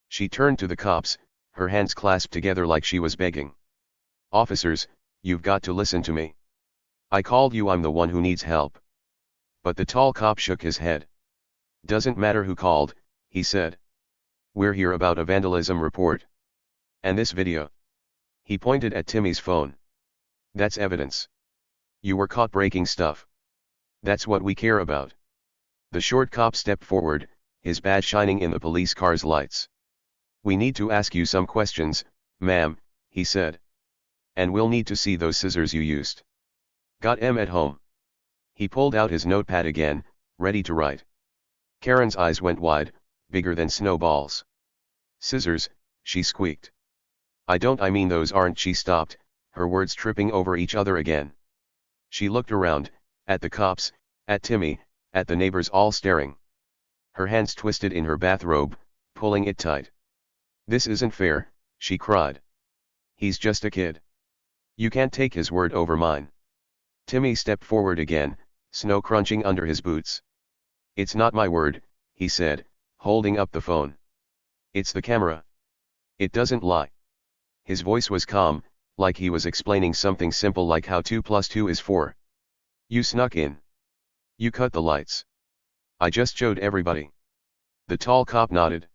She turned to the cops, her hands clasped together like she was begging. Officers, you've got to listen to me. I called you, I'm the one who needs help. But the tall cop shook his head. Doesn't matter who called, he said. We're here about a vandalism report. And this video. He pointed at Timmy's phone. That's evidence. You were caught breaking stuff. That's what we care about. The short cop stepped forward, his badge shining in the police car's lights. We need to ask you some questions, ma'am, he said. And we'll need to see those scissors you used. Got 'em at home? He pulled out his notepad again, ready to write. Karen's eyes went wide, bigger than snowballs. Scissors, she squeaked. I mean those aren't. She stopped, her words tripping over each other again. She looked around, at the cops, at Timmy, at the neighbors all staring. Her hands twisted in her bathrobe, pulling it tight. This isn't fair, she cried. He's just a kid. You can't take his word over mine. Timmy stepped forward again, snow crunching under his boots. It's not my word, he said, holding up the phone. It's the camera. It doesn't lie. His voice was calm, like he was explaining something simple like how 2 + 2 is 4. You snuck in. You cut the lights. I just showed everybody. The tall cop nodded.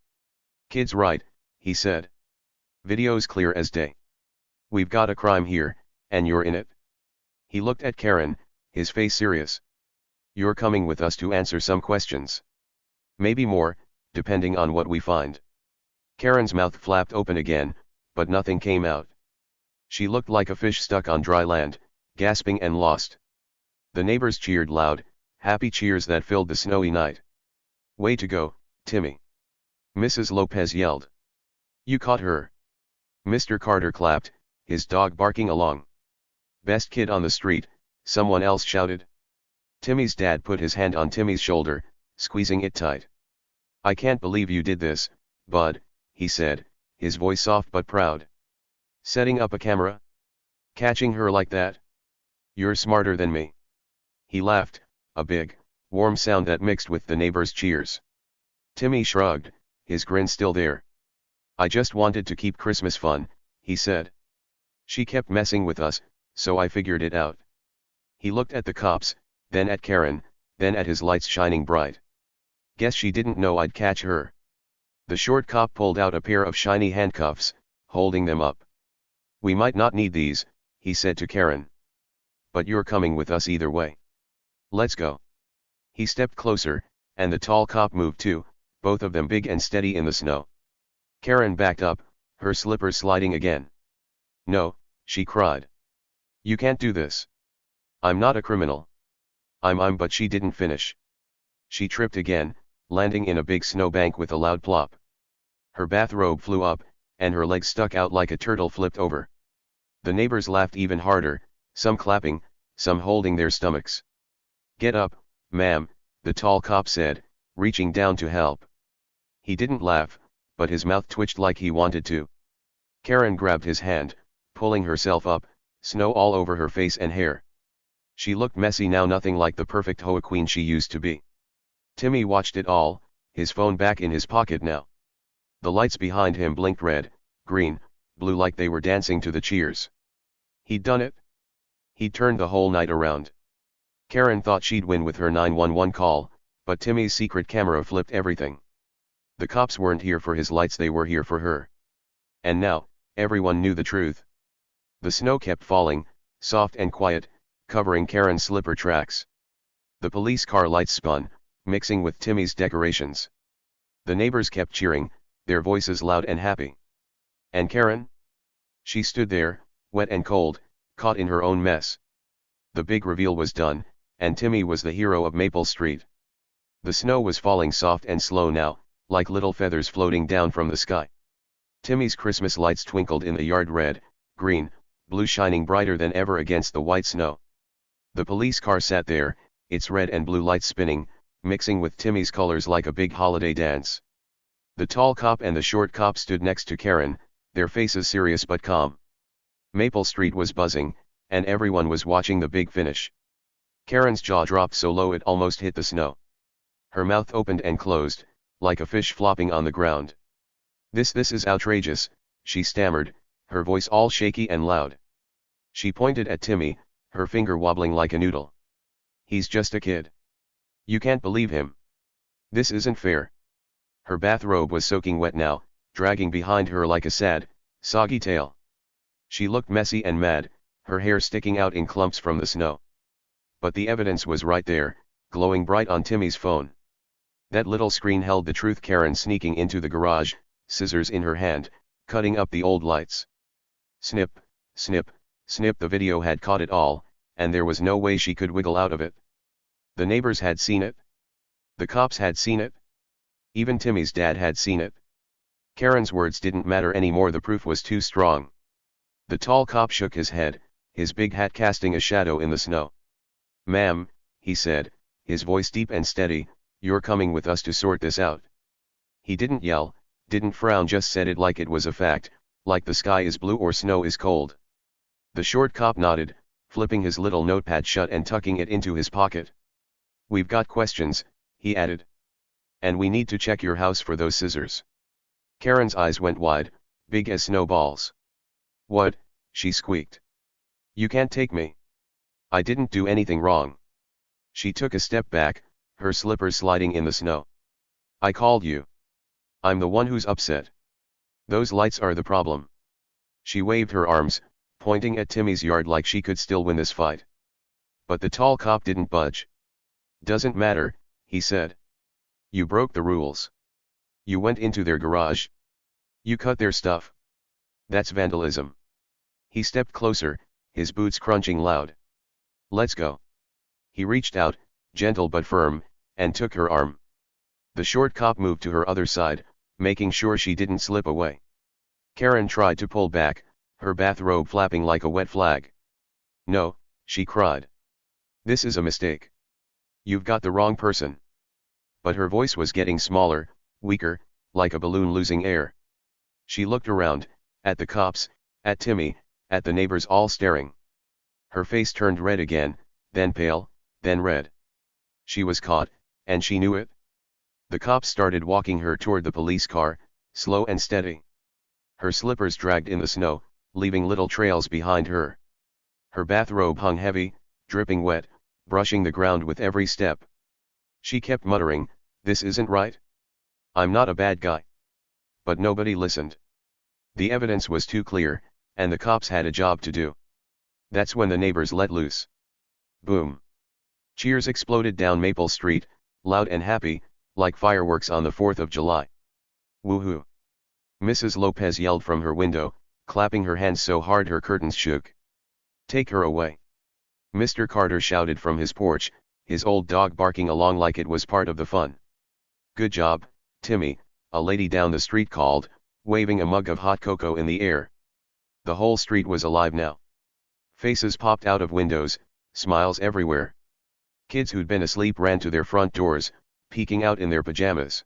Kid's right, he said. Video's clear as day. We've got a crime here, and you're in it. He looked at Karen, his face serious. You're coming with us to answer some questions. Maybe more, depending on what we find. Karen's mouth flapped open again, but nothing came out. She looked like a fish stuck on dry land, gasping and lost. The neighbors cheered loud, happy cheers that filled the snowy night. Way to go, Timmy. Mrs. Lopez yelled. You caught her. Mr. Carter clapped, his dog barking along. Best kid on the street, someone else shouted. Timmy's dad put his hand on Timmy's shoulder, squeezing it tight. I can't believe you did this, bud, he said, his voice soft but proud. Setting up a camera? Catching her like that? You're smarter than me. He laughed, a big, warm sound that mixed with the neighbors' cheers. Timmy shrugged, his grin still there. I just wanted to keep Christmas fun, he said. She kept messing with us, so I figured it out. He looked at the cops, then at Karen, then at his lights shining bright. Guess she didn't know I'd catch her. The short cop pulled out a pair of shiny handcuffs, holding them up. We might not need these, he said to Karen. But you're coming with us either way. Let's go. He stepped closer, and the tall cop moved too, both of them big and steady in the snow. Karen backed up, her slippers sliding again. No, she cried. You can't do this. I'm not a criminal. But she didn't finish. She tripped again, landing in a big snowbank with a loud plop. Her bathrobe flew up, and her legs stuck out like a turtle flipped over. The neighbors laughed even harder, some clapping, some holding their stomachs. Get up, ma'am, the tall cop said, reaching down to help. He didn't laugh, but his mouth twitched like he wanted to. Karen grabbed his hand, pulling herself up, snow all over her face and hair. She looked messy now, nothing like the perfect HOA queen she used to be. Timmy watched it all, his phone back in his pocket now. The lights behind him blinked red, green, blue like they were dancing to the cheers. He'd done it. He'd turned the whole night around. Karen thought she'd win with her 911 call, but Timmy's secret camera flipped everything. The cops weren't here for his lights, they were here for her. And now, everyone knew the truth. The snow kept falling, soft and quiet, covering Karen's slipper tracks. The police car lights spun, mixing with Timmy's decorations. The neighbors kept cheering, their voices loud and happy. And Karen? She stood there, wet and cold, caught in her own mess. The big reveal was done, and Timmy was the hero of Maple Street. The snow was falling soft and slow now, like little feathers floating down from the sky. Timmy's Christmas lights twinkled in the yard, red, green, blue, shining brighter than ever against the white snow. The police car sat there, its red and blue lights spinning, mixing with Timmy's colors like a big holiday dance. The tall cop and the short cop stood next to Karen, their faces serious but calm. Maple Street was buzzing, and everyone was watching the big finish. Karen's jaw dropped so low it almost hit the snow. Her mouth opened and closed, like a fish flopping on the ground. This is outrageous, she stammered, her voice all shaky and loud. She pointed at Timmy, her finger wobbling like a noodle. He's just a kid. You can't believe him. This isn't fair. Her bathrobe was soaking wet now, dragging behind her like a sad, soggy tail. She looked messy and mad, her hair sticking out in clumps from the snow. But the evidence was right there, glowing bright on Timmy's phone. That little screen held the truth. Karen sneaking into the garage, scissors in her hand, cutting up the old lights. Snip, snip, snip. The video had caught it all, and there was no way she could wiggle out of it. The neighbors had seen it. The cops had seen it. Even Timmy's dad had seen it. Karen's words didn't matter anymore, the proof was too strong. The tall cop shook his head, his big hat casting a shadow in the snow. Ma'am, he said, his voice deep and steady, you're coming with us to sort this out. He didn't yell, didn't frown, just said it like it was a fact, like the sky is blue or snow is cold. The short cop nodded, flipping his little notepad shut and tucking it into his pocket. We've got questions, he added. And we need to check your house for those scissors. Karen's eyes went wide, big as snowballs. What? She squeaked. You can't take me. I didn't do anything wrong. She took a step back, her slippers sliding in the snow. I called you. I'm the one who's upset. Those lights are the problem. She waved her arms, pointing at Timmy's yard like she could still win this fight. But the tall cop didn't budge. Doesn't matter, he said. You broke the rules. You went into their garage. You cut their stuff. That's vandalism. He stepped closer, his boots crunching loud. Let's go. He reached out, gentle but firm, and took her arm. The short cop moved to her other side, making sure she didn't slip away. Karen tried to pull back, her bathrobe flapping like a wet flag. No, she cried. This is a mistake. You've got the wrong person. But her voice was getting smaller, weaker, like a balloon losing air. She looked around, at the cops, at Timmy, at the neighbors all staring. Her face turned red again, then pale, then red. She was caught, and she knew it. The cops started walking her toward the police car, slow and steady. Her slippers dragged in the snow, leaving little trails behind her. Her bathrobe hung heavy, dripping wet, brushing the ground with every step. She kept muttering, "This isn't right. I'm not a bad guy." But nobody listened. The evidence was too clear, and the cops had a job to do. That's when the neighbors let loose. Boom. Cheers exploded down Maple Street, loud and happy, like fireworks on the 4th of July. Woohoo! Mrs. Lopez yelled from her window, clapping her hands so hard her curtains shook. "Take her away!" Mr. Carter shouted from his porch, his old dog barking along like it was part of the fun. "Good job, Timmy," a lady down the street called, waving a mug of hot cocoa in the air. The whole street was alive now. Faces popped out of windows, smiles everywhere. Kids who'd been asleep ran to their front doors, peeking out in their pajamas.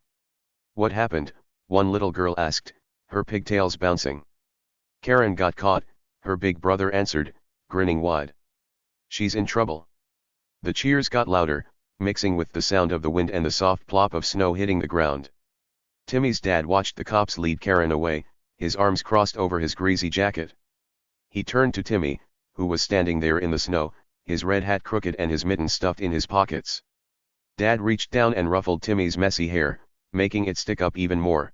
"What happened?" one little girl asked, her pigtails bouncing. "Karen got caught," her big brother answered, grinning wide. "She's in trouble." The cheers got louder, mixing with the sound of the wind and the soft plop of snow hitting the ground. Timmy's dad watched the cops lead Karen away, his arms crossed over his greasy jacket. He turned to Timmy, who was standing there in the snow, his red hat crooked and his mittens stuffed in his pockets. Dad reached down and ruffled Timmy's messy hair, making it stick up even more.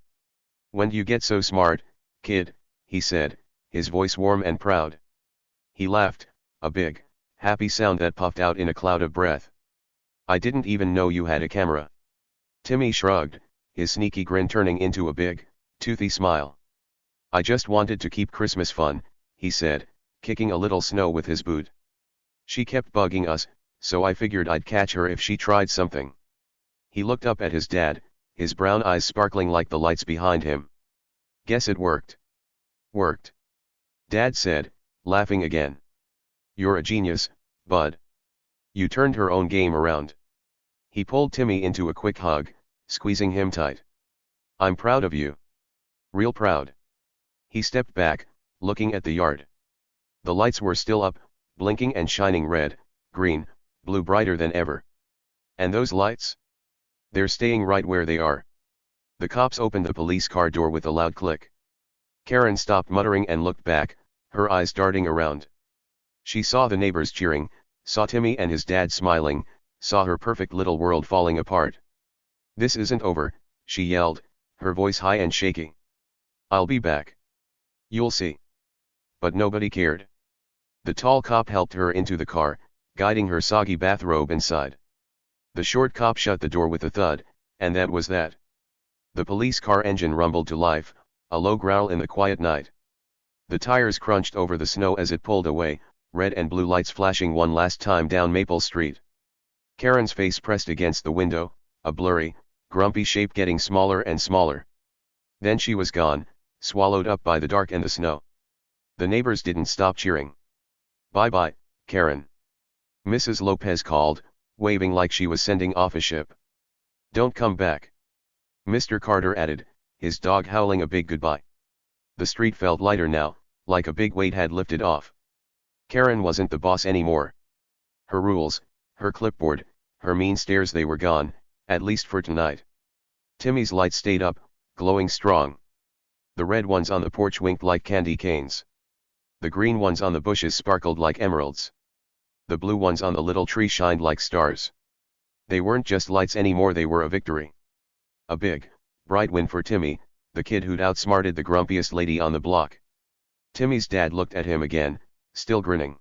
"When'd you get so smart, kid?" he said, his voice warm and proud. He laughed, a big, happy sound that puffed out in a cloud of breath. "I didn't even know you had a camera." Timmy shrugged, his sneaky grin turning into a big, toothy smile. "I just wanted to keep Christmas fun," he said, kicking a little snow with his boot. "She kept bugging us, so I figured I'd catch her if she tried something." He looked up at his dad, his brown eyes sparkling like the lights behind him. "Guess it worked." "Worked?" Dad said, laughing again. "You're a genius, bud. You turned her own game around." He pulled Timmy into a quick hug, squeezing him tight. "I'm proud of you. Real proud." He stepped back, looking at the yard. The lights were still up, blinking and shining red, green, blue brighter than ever. "And those lights? They're staying right where they are." The cops opened the police car door with a loud click. Karen stopped muttering and looked back, her eyes darting around. She saw the neighbors cheering, saw Timmy and his dad smiling, saw her perfect little world falling apart. "This isn't over," she yelled, her voice high and shaky. "I'll be back. You'll see." But nobody cared. The tall cop helped her into the car, guiding her soggy bathrobe inside. The short cop shut the door with a thud, and that was that. The police car engine rumbled to life, a low growl in the quiet night. The tires crunched over the snow as it pulled away, red and blue lights flashing one last time down Maple Street. Karen's face pressed against the window, a blurry, grumpy shape getting smaller and smaller. Then she was gone, swallowed up by the dark and the snow. The neighbors didn't stop cheering. "Bye-bye, Karen," Mrs. Lopez called, waving like she was sending off a ship. "Don't come back," Mr. Carter added, his dog howling a big goodbye. The street felt lighter now, like a big weight had lifted off. Karen wasn't the boss anymore. Her rules, her clipboard, her mean stares, they were gone, at least for tonight. Timmy's light stayed up, glowing strong. The red ones on the porch winked like candy canes. The green ones on the bushes sparkled like emeralds. The blue ones on the little tree shined like stars. They weren't just lights anymore, they were a victory. A big, bright win for Timmy, the kid who'd outsmarted the grumpiest lady on the block. Timmy's dad looked at him again, still grinning.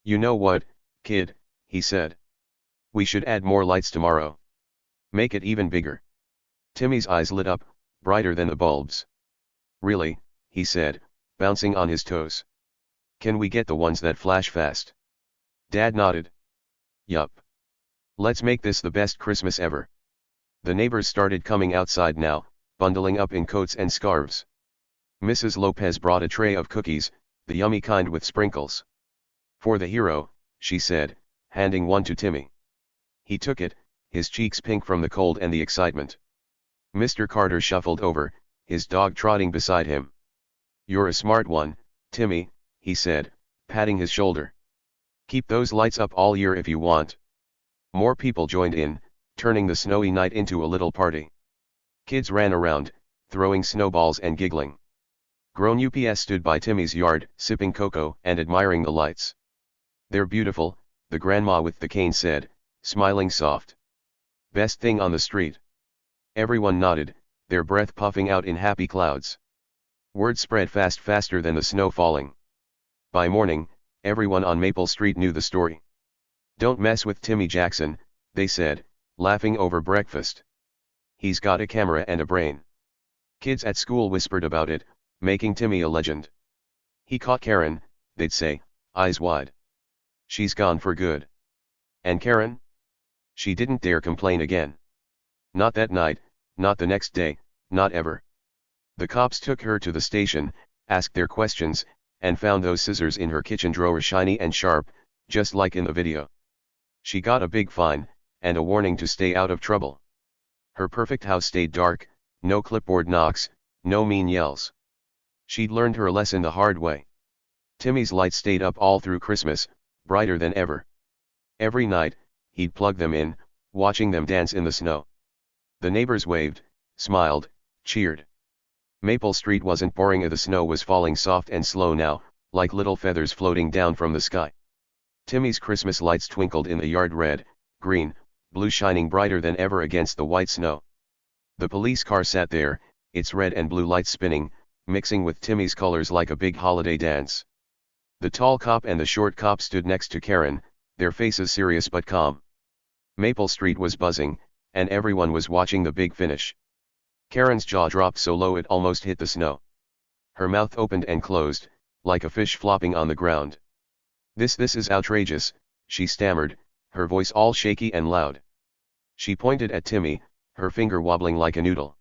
"You know what, kid," he said. "We should add more lights tomorrow. Make it even bigger." Timmy's eyes lit up, brighter than the bulbs. "Really?" he said, bouncing on his toes. "Can we get the ones that flash fast?" Dad nodded. "Yup. Let's make this the best Christmas ever." The neighbors started coming outside now, bundling up in coats and scarves. Mrs. Lopez brought a tray of cookies, the yummy kind with sprinkles. "For the hero," she said, handing one to Timmy. He took it, his cheeks pink from the cold and the excitement. Mr. Carter shuffled over, his dog trotting beside him. "You're a smart one, Timmy," he said, patting his shoulder. "Keep those lights up all year if you want." More people joined in, turning the snowy night into a little party. Kids ran around, throwing snowballs and giggling. Grown UPS stood by Timmy's yard, sipping cocoa and admiring the lights. "They're beautiful," the grandma with the cane said, smiling soft. "Best thing on the street." Everyone nodded, their breath puffing out in happy clouds. Word spread faster than the snow falling. By morning, everyone on Maple Street knew the story. "Don't mess with Timmy Jackson," they said, laughing over breakfast. "He's got a camera and a brain." Kids at school whispered about it, making Timmy a legend. "He caught Karen," they'd say, eyes wide. "She's gone for good." And Karen? She didn't dare complain again. Not that night, not the next day, not ever. The cops took her to the station, asked their questions, and found those scissors in her kitchen drawer shiny and sharp, just like in the video. She got a big fine, and a warning to stay out of trouble. Her perfect house stayed dark, no clipboard knocks, no mean yells. She'd learned her lesson the hard way. Timmy's lights stayed up all through Christmas, brighter than ever. Every night, he'd plug them in, watching them dance in the snow. The neighbors waved, smiled, cheered. Maple Street wasn't boring. The snow was falling soft and slow now, like little feathers floating down from the sky. Timmy's Christmas lights twinkled in the yard, red, green, blue, shining brighter than ever against the white snow. The police car sat there, its red and blue lights spinning, mixing with Timmy's colors like a big holiday dance. The tall cop and the short cop stood next to Karen, their faces serious but calm. Maple Street was buzzing, and everyone was watching the big finish. Karen's jaw dropped so low it almost hit the snow. Her mouth opened and closed, like a fish flopping on the ground. This is outrageous," she stammered, her voice all shaky and loud. She pointed at Timmy, her finger wobbling like a noodle.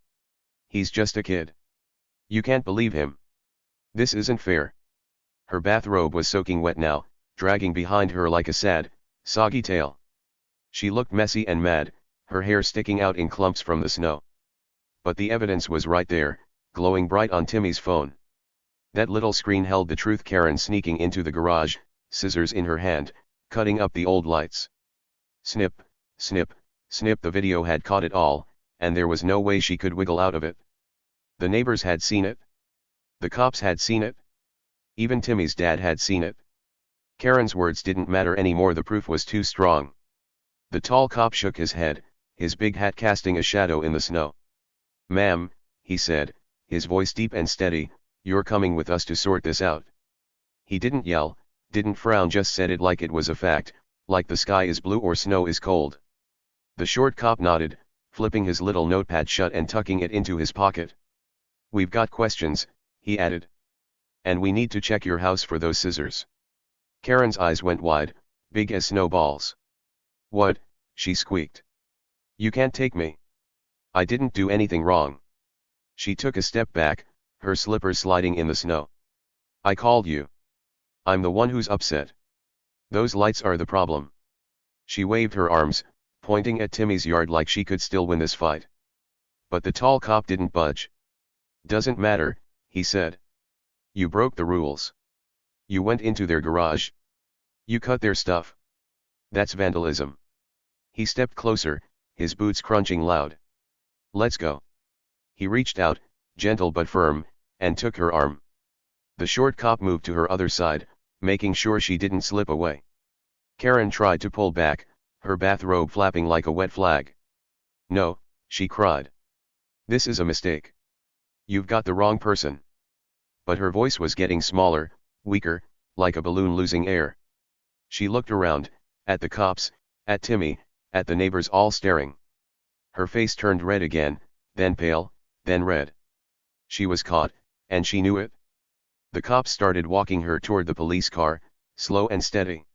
"He's just a kid. You can't believe him. This isn't fair." Her bathrobe was soaking wet now, dragging behind her like a sad, soggy tail. She looked messy and mad, her hair sticking out in clumps from the snow. But the evidence was right there, glowing bright on Timmy's phone. That little screen held the truth. Karen sneaking into the garage, scissors in her hand, cutting up the old lights. Snip, snip, snip. The video had caught it all, and there was no way she could wiggle out of it. The neighbors had seen it. The cops had seen it. Even Timmy's dad had seen it. Karen's words didn't matter anymore. The proof was too strong. The tall cop shook his head, his big hat casting a shadow in the snow. "Ma'am," he said, his voice deep and steady, "you're coming with us to sort this out." He didn't yell, didn't frown, just said it like it was a fact, like the sky is blue or snow is cold. The short cop nodded, flipping his little notepad shut and tucking it into his pocket. "We've got questions," he added. "And we need to check your house for those scissors." Karen's eyes went wide, big as snowballs. "What?" she squeaked. "You can't take me. I didn't do anything wrong." She took a step back, her slippers sliding in the snow. "I called you. I'm the one who's upset. Those lights are the problem." She waved her arms, pointing at Timmy's yard like she could still win this fight. But the tall cop didn't budge. "Doesn't matter," he said. "You broke the rules. You went into their garage. You cut their stuff. That's vandalism." He stepped closer, his boots crunching loud. "Let's go." He reached out, gentle but firm, and took her arm. The short cop moved to her other side, making sure she didn't slip away. Karen tried to pull back, her bathrobe flapping like a wet flag. "No," she cried. "This is a mistake. You've got the wrong person." But her voice was getting smaller, weaker, like a balloon losing air. She looked around, at the cops, at Timmy, at the neighbors all staring. Her face turned red again, then pale, then red. She was caught, and she knew it. The cops started walking her toward the police car, slow and steady.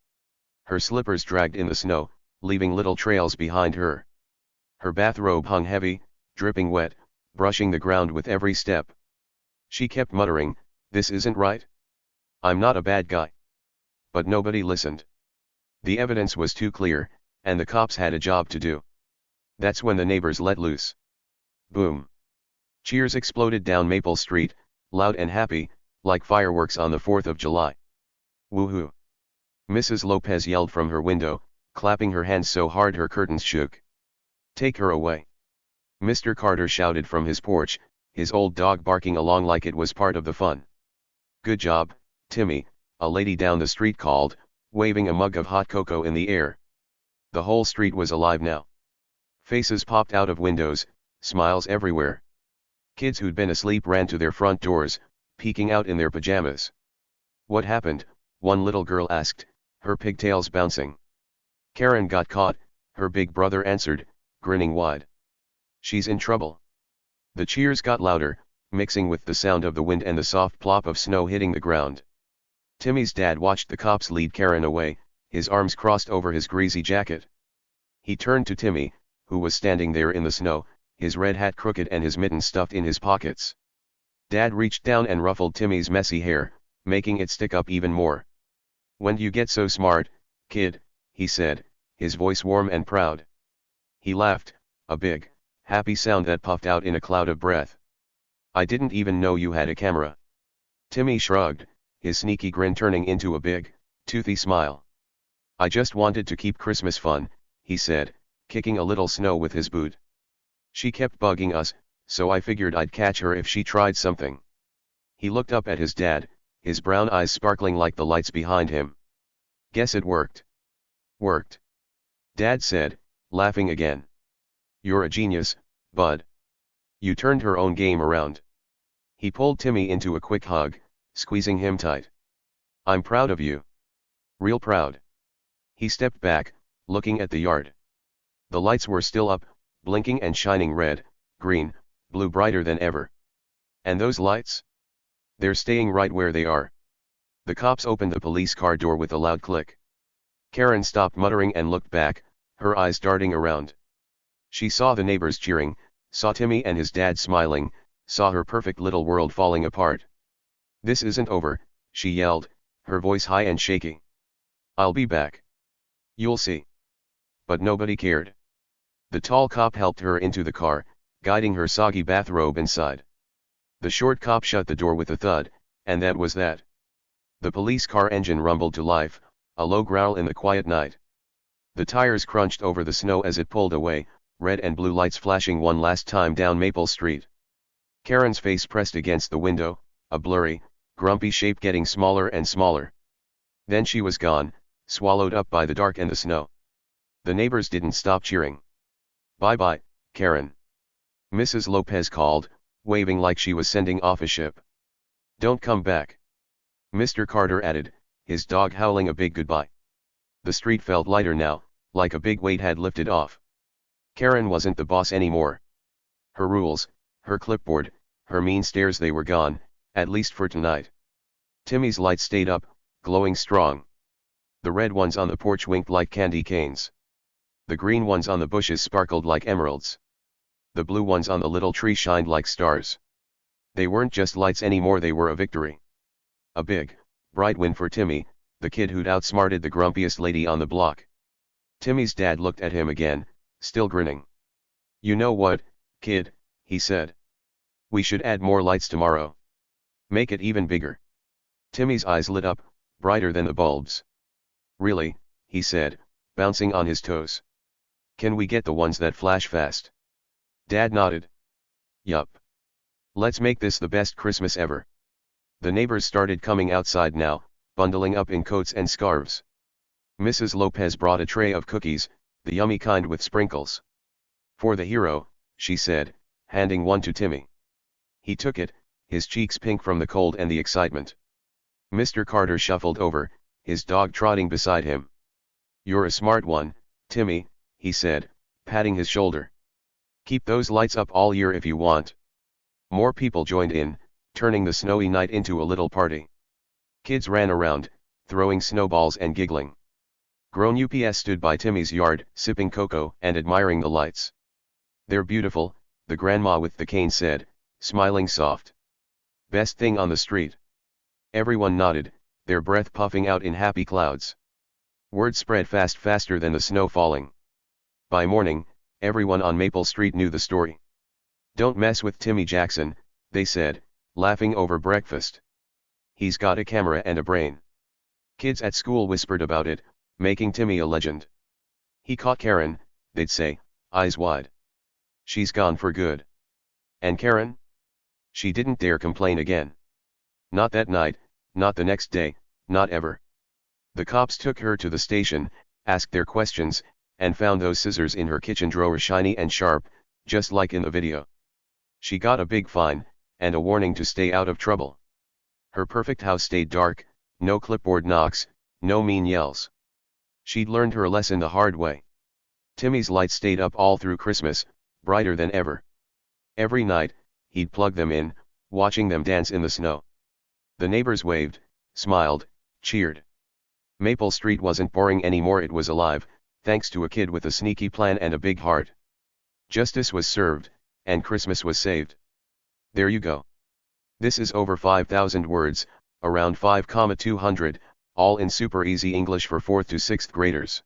Her slippers dragged in the snow, leaving little trails behind her. Her bathrobe hung heavy, dripping wet, brushing the ground with every step. She kept muttering, "This isn't right. I'm not a bad guy." But nobody listened. The evidence was too clear, and the cops had a job to do. That's when the neighbors let loose. Boom. Cheers exploded down Maple Street, loud and happy, like fireworks on the 4th of July. "Woohoo!" Mrs. Lopez yelled from her window, clapping her hands so hard her curtains shook. "Take her away!" Mr. Carter shouted from his porch, his old dog barking along like it was part of the fun. "Good job, Timmy," a lady down the street called, waving a mug of hot cocoa in the air. The whole street was alive now. Faces popped out of windows, smiles everywhere. Kids who'd been asleep ran to their front doors, peeking out in their pajamas. "What happened?" one little girl asked, her pigtails bouncing. "Karen got caught," her big brother answered, grinning wide. "She's in trouble." The cheers got louder, mixing with the sound of the wind and the soft plop of snow hitting the ground. Timmy's dad watched the cops lead Karen away, his arms crossed over his greasy jacket. He turned to Timmy, who was standing there in the snow, his red hat crooked and his mitten stuffed in his pockets. Dad reached down and ruffled Timmy's messy hair, making it stick up even more. "When'd you get so smart, kid?" he said, his voice warm and proud. He laughed, a big, happy sound that puffed out in a cloud of breath. "I didn't even know you had a camera." Timmy shrugged, his sneaky grin turning into a big, toothy smile. "I just wanted to keep Christmas fun," he said, kicking a little snow with his boot. "She kept bugging us, so I figured I'd catch her if she tried something." He looked up at his dad, his brown eyes sparkling like the lights behind him. "Guess it worked." "Worked?" Dad said, laughing again. "You're a genius, bud. You turned her own game around." He pulled Timmy into a quick hug, squeezing him tight. "I'm proud of you. Real proud." He stepped back, looking at the yard. The lights were still up, blinking and shining red, green, blue brighter than ever. "And those lights? They're staying right where they are." The cops opened the police car door with a loud click. Karen stopped muttering and looked back, her eyes darting around. She saw the neighbors cheering, saw Timmy and his dad smiling, saw her perfect little world falling apart. "This isn't over," she yelled, her voice high and shaky. "I'll be back. You'll see." But nobody cared. The tall cop helped her into the car, guiding her soggy bathrobe inside. The short cop shut the door with a thud, and that was that. The police car engine rumbled to life, a low growl in the quiet night. The tires crunched over the snow as it pulled away, red and blue lights flashing one last time down Maple Street. Karen's face pressed against the window, a blurry, grumpy shape getting smaller and smaller. Then she was gone, swallowed up by the dark and the snow. The neighbors didn't stop cheering. "Bye-bye, Karen," Mrs. Lopez called, waving like she was sending off a ship. "Don't come back," Mr. Carter added, his dog howling a big goodbye. The street felt lighter now, like a big weight had lifted off. Karen wasn't the boss anymore. Her rules, her clipboard, her mean stares, they were gone, at least for tonight. Timmy's light stayed up, glowing strong. The red ones on the porch winked like candy canes. The green ones on the bushes sparkled like emeralds. The blue ones on the little tree shined like stars. They weren't just lights anymore, they were a victory. A big, bright win for Timmy, the kid who'd outsmarted the grumpiest lady on the block. Timmy's dad looked at him again, still grinning. "You know what, kid," he said. "We should add more lights tomorrow. Make it even bigger." Timmy's eyes lit up, brighter than the bulbs. "Really?" he said, bouncing on his toes. "Can we get the ones that flash fast?" Dad nodded. "Yup. Let's make this the best Christmas ever." The neighbors started coming outside now, bundling up in coats and scarves. Mrs. Lopez brought a tray of cookies, the yummy kind with sprinkles. "For the hero," she said, handing one to Timmy. He took it, his cheeks pink from the cold and the excitement. Mr. Carter shuffled over, his dog trotting beside him. "You're a smart one, Timmy," he said, patting his shoulder. "Keep those lights up all year if you want." More people joined in, turning the snowy night into a little party. Kids ran around, throwing snowballs and giggling. Grown UPS stood by Timmy's yard, sipping cocoa and admiring the lights. "They're beautiful," the grandma with the cane said, smiling soft. "Best thing on the street." Everyone nodded, their breath puffing out in happy clouds. Word spread fast, faster than the snow falling. By morning, everyone on Maple Street knew the story. "Don't mess with Timmy Jackson," they said, laughing over breakfast. "He's got a camera and a brain." Kids at school whispered about it, making Timmy a legend. He caught Karen, they'd say, eyes wide. She's gone for good. And Karen? She didn't dare complain again. Not that night, not the next day, not ever. The cops took her to the station, asked their questions, and found those scissors in her kitchen drawer shiny and sharp, just like in the video. She got a big fine, and a warning to stay out of trouble. Her perfect house stayed dark, no clipboard knocks, no mean yells. She'd learned her lesson the hard way. Timmy's lights stayed up all through Christmas, brighter than ever. Every night, he'd plug them in, watching them dance in the snow. The neighbors waved, smiled, cheered. Maple Street wasn't boring anymore, it was alive, thanks to a kid with a sneaky plan and a big heart. Justice was served, and Christmas was saved. There you go. This is over 5,000 words, around 5,200, all in super easy English for 4th to 6th graders.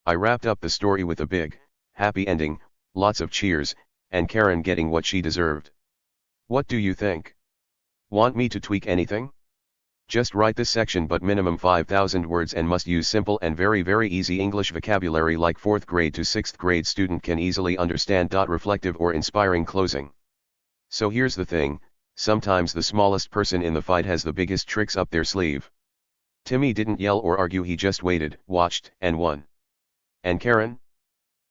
I wrapped up the story with a big, happy ending, lots of cheers, and Karen getting what she deserved. What do you think? Want me to tweak anything? Just write this section but minimum 5,000 words and must use simple and very easy English vocabulary like 4th grade to 6th grade student can easily understand. Reflective or inspiring closing. So here's the thing, sometimes the smallest person in the fight has the biggest tricks up their sleeve. Timmy didn't yell or argue, he just waited, watched, and won. And Karen?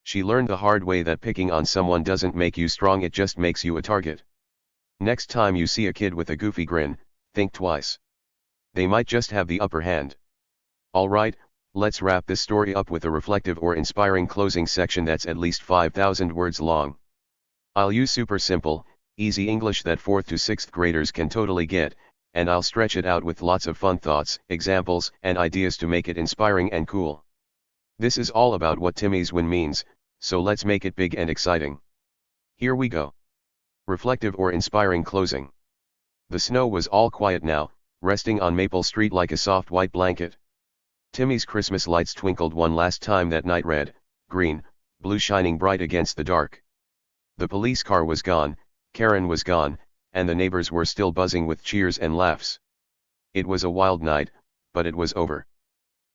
She learned the hard way that picking on someone doesn't make you strong, it just makes you a target. Next time you see a kid with a goofy grin, think twice. They might just have the upper hand. Alright, let's wrap this story up with a reflective or inspiring closing section that's at least 5,000 words long. I'll use super simple, easy English that 4th to 6th graders can totally get, and I'll stretch it out with lots of fun thoughts, examples, and ideas to make it inspiring and cool. This is all about what Timmy's win means, so let's make it big and exciting. Here we go. Reflective or inspiring closing. The snow was all quiet now, resting on Maple Street like a soft white blanket. Timmy's Christmas lights twinkled one last time that night, red, green, blue shining bright against the dark. The police car was gone, Karen was gone, and the neighbors were still buzzing with cheers and laughs. It was a wild night, but it was over.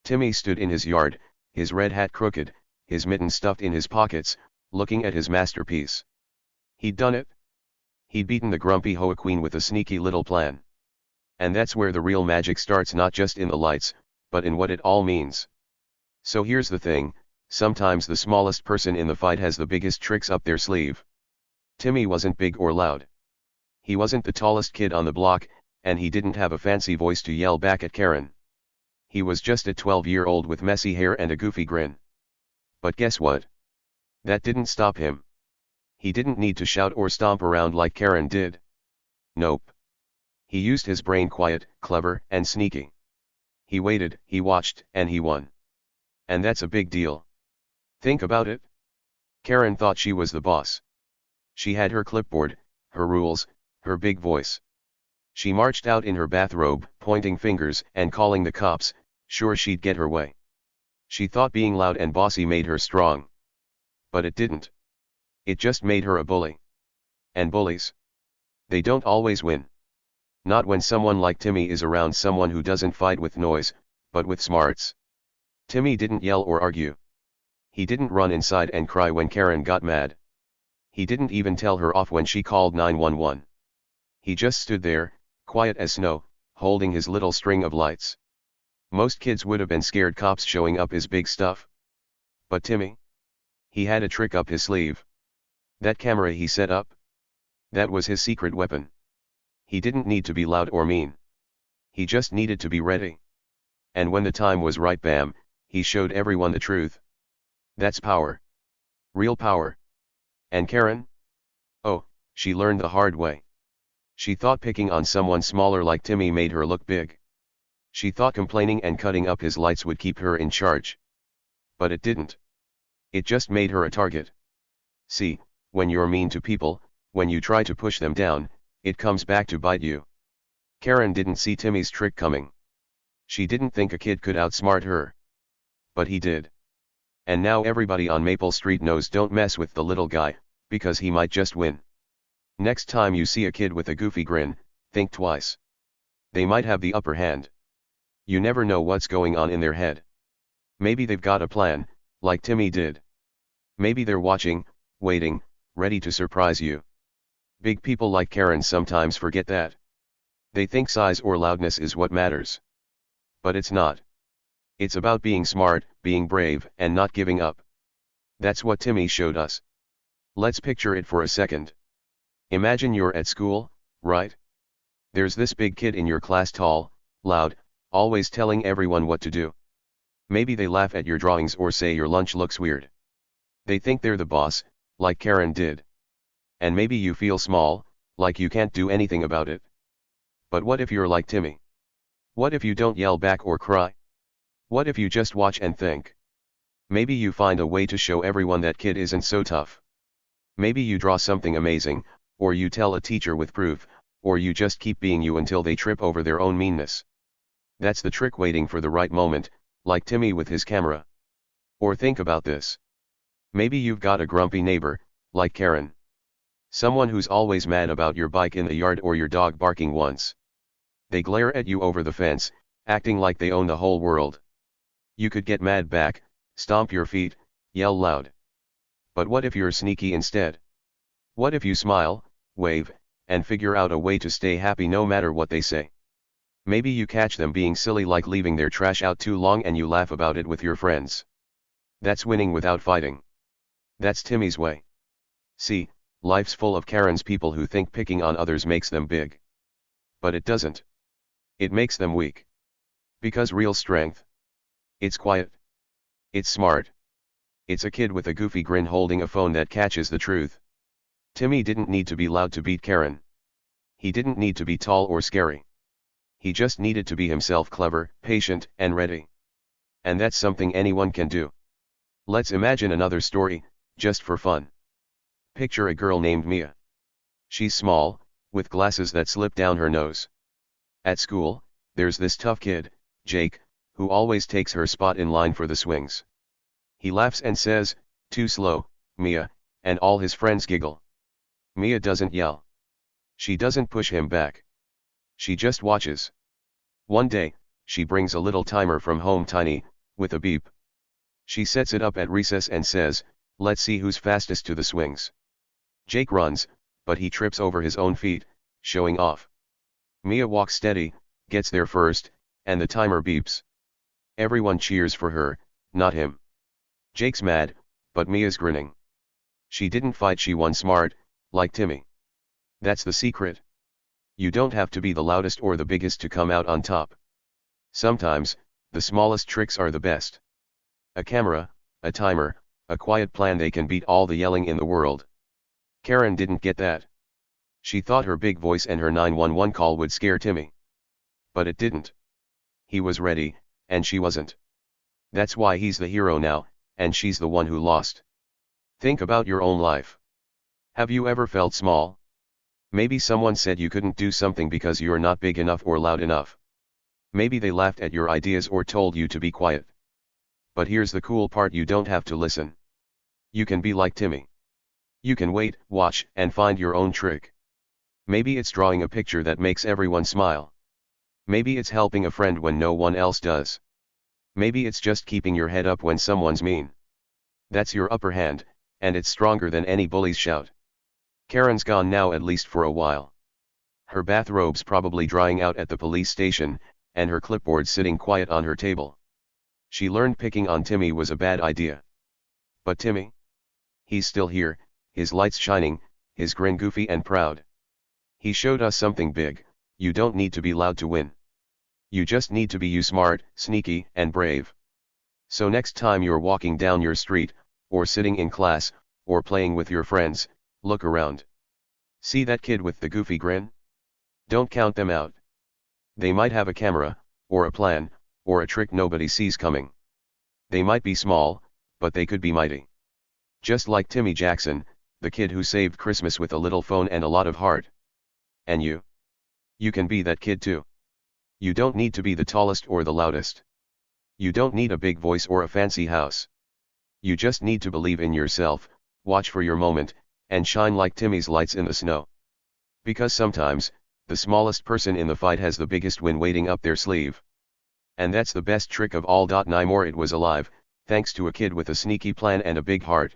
Timmy stood in his yard, his red hat crooked, his mittens stuffed in his pockets, looking at his masterpiece. He'd done it. He'd beaten the grumpy HOA queen with a sneaky little plan. And that's where the real magic starts, not just in the lights, but in what it all means. So here's the thing, sometimes the smallest person in the fight has the biggest tricks up their sleeve. Timmy wasn't big or loud. He wasn't the tallest kid on the block, and he didn't have a fancy voice to yell back at Karen. He was just a 12-year-old with messy hair and a goofy grin. But guess what? That didn't stop him. He didn't need to shout or stomp around like Karen did. Nope. He used his brain, quiet, clever, and sneaky. He waited, he watched, and he won. And that's a big deal. Think about it. Karen thought she was the boss. She had her clipboard, her rules, her big voice. She marched out in her bathrobe, pointing fingers and calling the cops, sure she'd get her way. She thought being loud and bossy made her strong. But it didn't. It just made her a bully. And bullies? They don't always win. Not when someone like Timmy is around, someone who doesn't fight with noise, but with smarts. Timmy didn't yell or argue. He didn't run inside and cry when Karen got mad. He didn't even tell her off when she called 911. He just stood there, quiet as snow, holding his little string of lights. Most kids would have been scared cops showing up is big stuff. But Timmy? He had a trick up his sleeve. That camera he set up? That was his secret weapon. He didn't need to be loud or mean. He just needed to be ready. And when the time was right, bam, he showed everyone the truth. That's power. Real power. And Karen? Oh, she learned the hard way. She thought picking on someone smaller like Timmy made her look big. She thought complaining and cutting up his lights would keep her in charge. But it didn't. It just made her a target. See, when you're mean to people, when you try to push them down, it comes back to bite you. Karen didn't see Timmy's trick coming. She didn't think a kid could outsmart her. But he did. And now everybody on Maple Street knows don't mess with the little guy, because he might just win. Next time you see a kid with a goofy grin, think twice. They might have the upper hand. You never know what's going on in their head. Maybe they've got a plan, like Timmy did. Maybe they're watching, waiting, ready to surprise you. Big people like Karen sometimes forget that. They think size or loudness is what matters. But it's not. It's about being smart, being brave, and not giving up. That's what Timmy showed us. Let's picture it for a second. Imagine you're at school, right? There's this big kid in your class, tall, loud, always telling everyone what to do. Maybe they laugh at your drawings or say your lunch looks weird. They think they're the boss, like Karen did. And maybe you feel small, like you can't do anything about it. But what if you're like Timmy? What if you don't yell back or cry? What if you just watch and think? Maybe you find a way to show everyone that kid isn't so tough. Maybe you draw something amazing, or you tell a teacher with proof, or you just keep being you until they trip over their own meanness. That's the trick, waiting for the right moment, like Timmy with his camera. Or think about this. Maybe you've got a grumpy neighbor, like Karen. Someone who's always mad about your bike in the yard or your dog barking once. They glare at you over the fence, acting like they own the whole world. You could get mad back, stomp your feet, yell loud. But what if you're sneaky instead? What if you smile, wave, and figure out a way to stay happy no matter what they say? Maybe you catch them being silly, like leaving their trash out too long, and you laugh about it with your friends. That's winning without fighting. That's Timmy's way. See, life's full of Karens, people who think picking on others makes them big. But it doesn't. It makes them weak. Because real strength, it's quiet. It's smart. It's a kid with a goofy grin holding a phone that catches the truth. Timmy didn't need to be loud to beat Karen. He didn't need to be tall or scary. He just needed to be himself, clever, patient, and ready. And that's something anyone can do. Let's imagine another story, just for fun. Picture a girl named Mia. She's small, with glasses that slip down her nose. At school, there's this tough kid, Jake, who always takes her spot in line for the swings. He laughs and says, "Too slow, Mia," and all his friends giggle. Mia doesn't yell. She doesn't push him back. She just watches. One day, she brings a little timer from home, tiny, with a beep. She sets it up at recess and says, "Let's see who's fastest to the swings." Jake runs, but he trips over his own feet, showing off. Mia walks steady, gets there first, and the timer beeps. Everyone cheers for her, not him. Jake's mad, but Mia's grinning. She didn't fight, she won smart, like Timmy. That's the secret. You don't have to be the loudest or the biggest to come out on top. Sometimes, the smallest tricks are the best. A camera, a timer, a quiet plan, they can beat all the yelling in the world. Karen didn't get that. She thought her big voice and her 911 call would scare Timmy. But it didn't. He was ready, and she wasn't. That's why he's the hero now, and she's the one who lost. Think about your own life. Have you ever felt small? Maybe someone said you couldn't do something because you're not big enough or loud enough. Maybe they laughed at your ideas or told you to be quiet. But here's the cool part, you don't have to listen. You can be like Timmy. You can wait, watch, and find your own trick. Maybe it's drawing a picture that makes everyone smile. Maybe it's helping a friend when no one else does. Maybe it's just keeping your head up when someone's mean. That's your upper hand, and it's stronger than any bully's shout. Karen's gone now, at least for a while. Her bathrobe's probably drying out at the police station, and her clipboard sitting quiet on her table. She learned picking on Timmy was a bad idea. But Timmy? He's still here, his lights shining, his grin goofy and proud. He showed us something big: you don't need to be loud to win. You just need to be you, smart, sneaky, and brave. So next time you're walking down your street, or sitting in class, or playing with your friends, look around. See that kid with the goofy grin? Don't count them out. They might have a camera, or a plan, or a trick nobody sees coming. They might be small, but they could be mighty. Just like Timmy Jackson, the kid who saved Christmas with a little phone and a lot of heart. And you? You can be that kid too. You don't need to be the tallest or the loudest. You don't need a big voice or a fancy house. You just need to believe in yourself, watch for your moment, and shine like Timmy's lights in the snow. Because sometimes, the smallest person in the fight has the biggest win waiting up their sleeve. And that's the best trick of all. Nymore, it was alive, thanks to a kid with a sneaky plan and a big heart.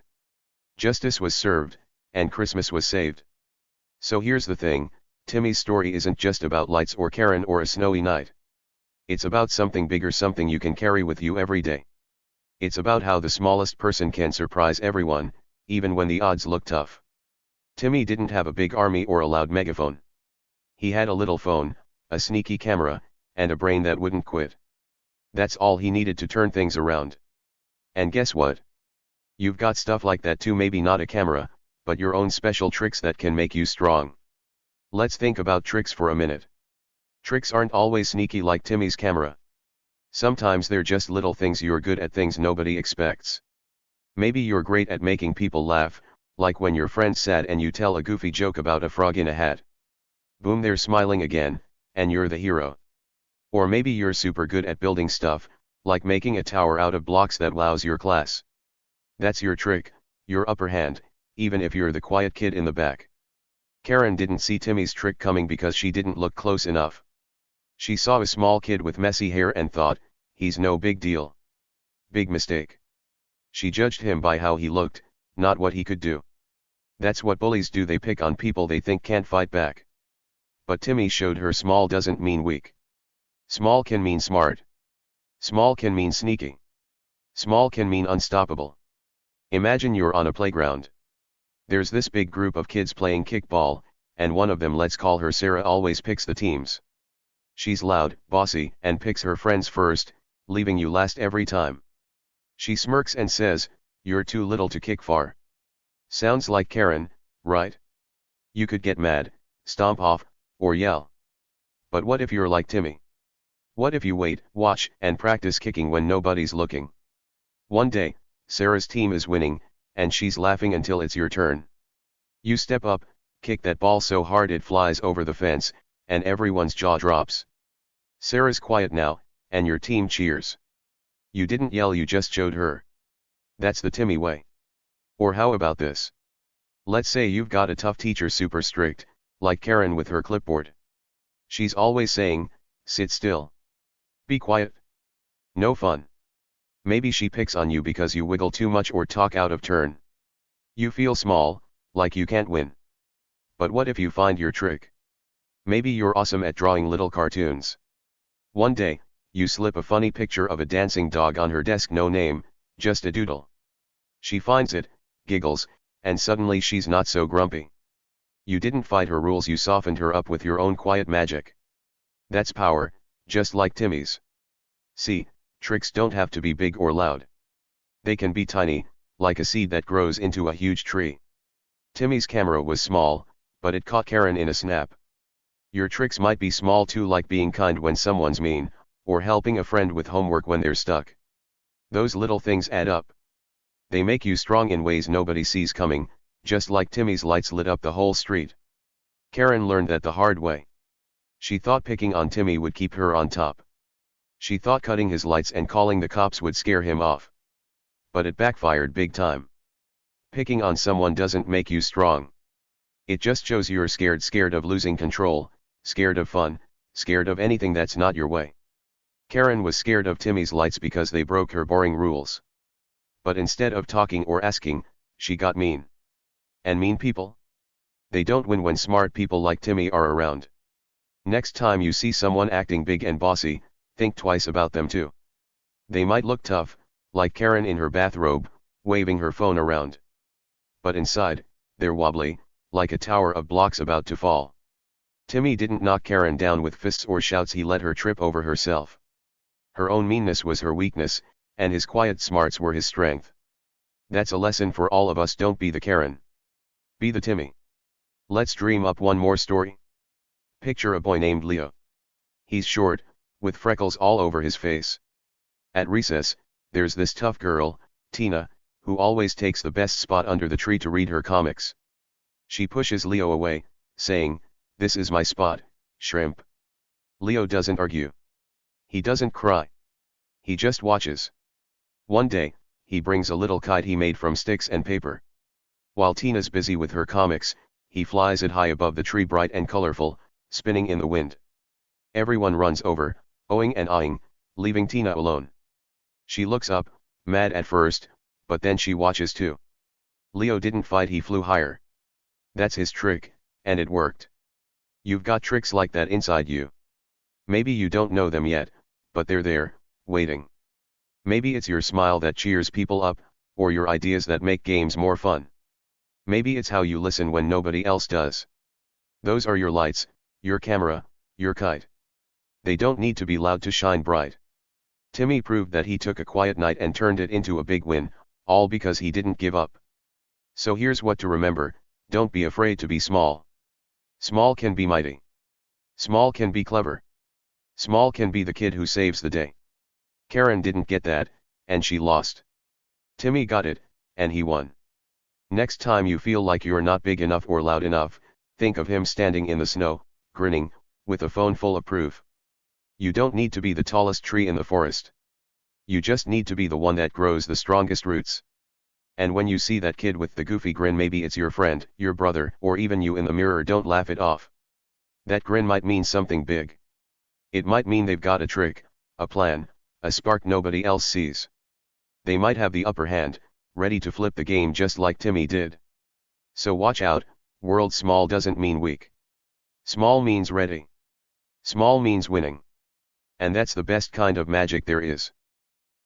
Justice was served, and Christmas was saved. So here's the thing, Timmy's story isn't just about lights or Karen or a snowy night. It's about something bigger, something you can carry with you every day. It's about how the smallest person can surprise everyone, even when the odds look tough. Timmy didn't have a big army or a loud megaphone. He had a little phone, a sneaky camera, and a brain that wouldn't quit. That's all he needed to turn things around. And guess what? You've got stuff like that too, maybe not a camera, but your own special tricks that can make you strong. Let's think about tricks for a minute. Tricks aren't always sneaky like Timmy's camera. Sometimes they're just little things. You're good at things nobody expects. Maybe you're great at making people laugh, like when your friend's sad and you tell a goofy joke about a frog in a hat. Boom, they're smiling again, and you're the hero. Or maybe you're super good at building stuff, like making a tower out of blocks that wows your class. That's your trick, your upper hand, even if you're the quiet kid in the back. Karen didn't see Timmy's trick coming because she didn't look close enough. She saw a small kid with messy hair and thought, he's no big deal. Big mistake. She judged him by how he looked, not what he could do. That's what bullies do, they pick on people they think can't fight back. But Timmy showed her small doesn't mean weak. Small can mean smart. Small can mean sneaky. Small can mean unstoppable. Imagine you're on a playground. There's this big group of kids playing kickball, and one of them, let's call her Sarah, always picks the teams. She's loud, bossy, and picks her friends first, leaving you last every time. She smirks and says, "You're too little to kick far." Sounds like Karen, right? You could get mad, stomp off, or yell. But what if you're like Timmy? What if you wait, watch, and practice kicking when nobody's looking? One day, Sarah's team is winning, and she's laughing until it's your turn. You step up, kick that ball so hard it flies over the fence, and everyone's jaw drops. Sarah's quiet now, and your team cheers. You didn't yell, you just showed her. That's the Timmy way. Or how about this? Let's say you've got a tough teacher, super strict, like Karen with her clipboard. She's always saying, "Sit still. Be quiet. No fun." Maybe she picks on you because you wiggle too much or talk out of turn. You feel small, like you can't win. But what if you find your trick? Maybe you're awesome at drawing little cartoons. One day, you slip a funny picture of a dancing dog on her desk, no name, just a doodle. She finds it, giggles, and suddenly she's not so grumpy. You didn't fight her rules, you softened her up with your own quiet magic. That's power, just like Timmy's. See, tricks don't have to be big or loud. They can be tiny, like a seed that grows into a huge tree. Timmy's camera was small, but it caught Karen in a snap. Your tricks might be small too, like being kind when someone's mean, or helping a friend with homework when they're stuck. Those little things add up. They make you strong in ways nobody sees coming, just like Timmy's lights lit up the whole street. Karen learned that the hard way. She thought picking on Timmy would keep her on top. She thought cutting his lights and calling the cops would scare him off. But it backfired big time. Picking on someone doesn't make you strong. It just shows you're scared of losing control, scared of fun, scared of anything that's not your way. Karen was scared of Timmy's lights because they broke her boring rules. But instead of talking or asking, she got mean. And mean people? They don't win when smart people like Timmy are around. Next time you see someone acting big and bossy, think twice about them too. They might look tough, like Karen in her bathrobe, waving her phone around. But inside, they're wobbly, like a tower of blocks about to fall. Timmy didn't knock Karen down with fists or shouts, he let her trip over herself. Her own meanness was her weakness, and his quiet smarts were his strength. That's a lesson for all of us. Don't be the Karen. Be the Timmy. Let's dream up one more story. Picture a boy named Leo. He's short, with freckles all over his face. At recess, there's this tough girl, Tina, who always takes the best spot under the tree to read her comics. She pushes Leo away, saying, "This is my spot, shrimp." Leo doesn't argue. He doesn't cry. He just watches. One day, he brings a little kite he made from sticks and paper. While Tina's busy with her comics, he flies it high above the tree, bright and colorful, spinning in the wind. Everyone runs over, ohing and ahhing, leaving Tina alone. She looks up, Mad at first, but then she watches too. Leo didn't fight, he flew higher. That's his trick, and it worked. You've got tricks like that inside you. Maybe you don't know them yet, but they're there, waiting. Maybe it's your smile that cheers people up, or your ideas that make games more fun. Maybe it's how you listen when nobody else does. Those are your lights, your camera, your kite. They don't need to be loud to shine bright. Timmy proved that he took a quiet night and turned it into a big win, all because he didn't give up. So here's what to remember: don't be afraid to be small. Small can be mighty. Small can be clever. Small can be the kid who saves the day. Karen didn't get that, and she lost. Timmy got it, and he won. Next time you feel like you're not big enough or loud enough, think of him standing in the snow, grinning, with a phone full of proof. You don't need to be the tallest tree in the forest. You just need to be the one that grows the strongest roots. And when you see that kid with the goofy grin, maybe it's your friend, your brother, or even you in the mirror, don't laugh it off. That grin might mean something big. It might mean they've got a trick, a plan, a spark nobody else sees. They might have the upper hand, ready to flip the game just like Timmy did. So watch out. World small doesn't mean weak. Small means ready. Small means winning. And that's the best kind of magic there is.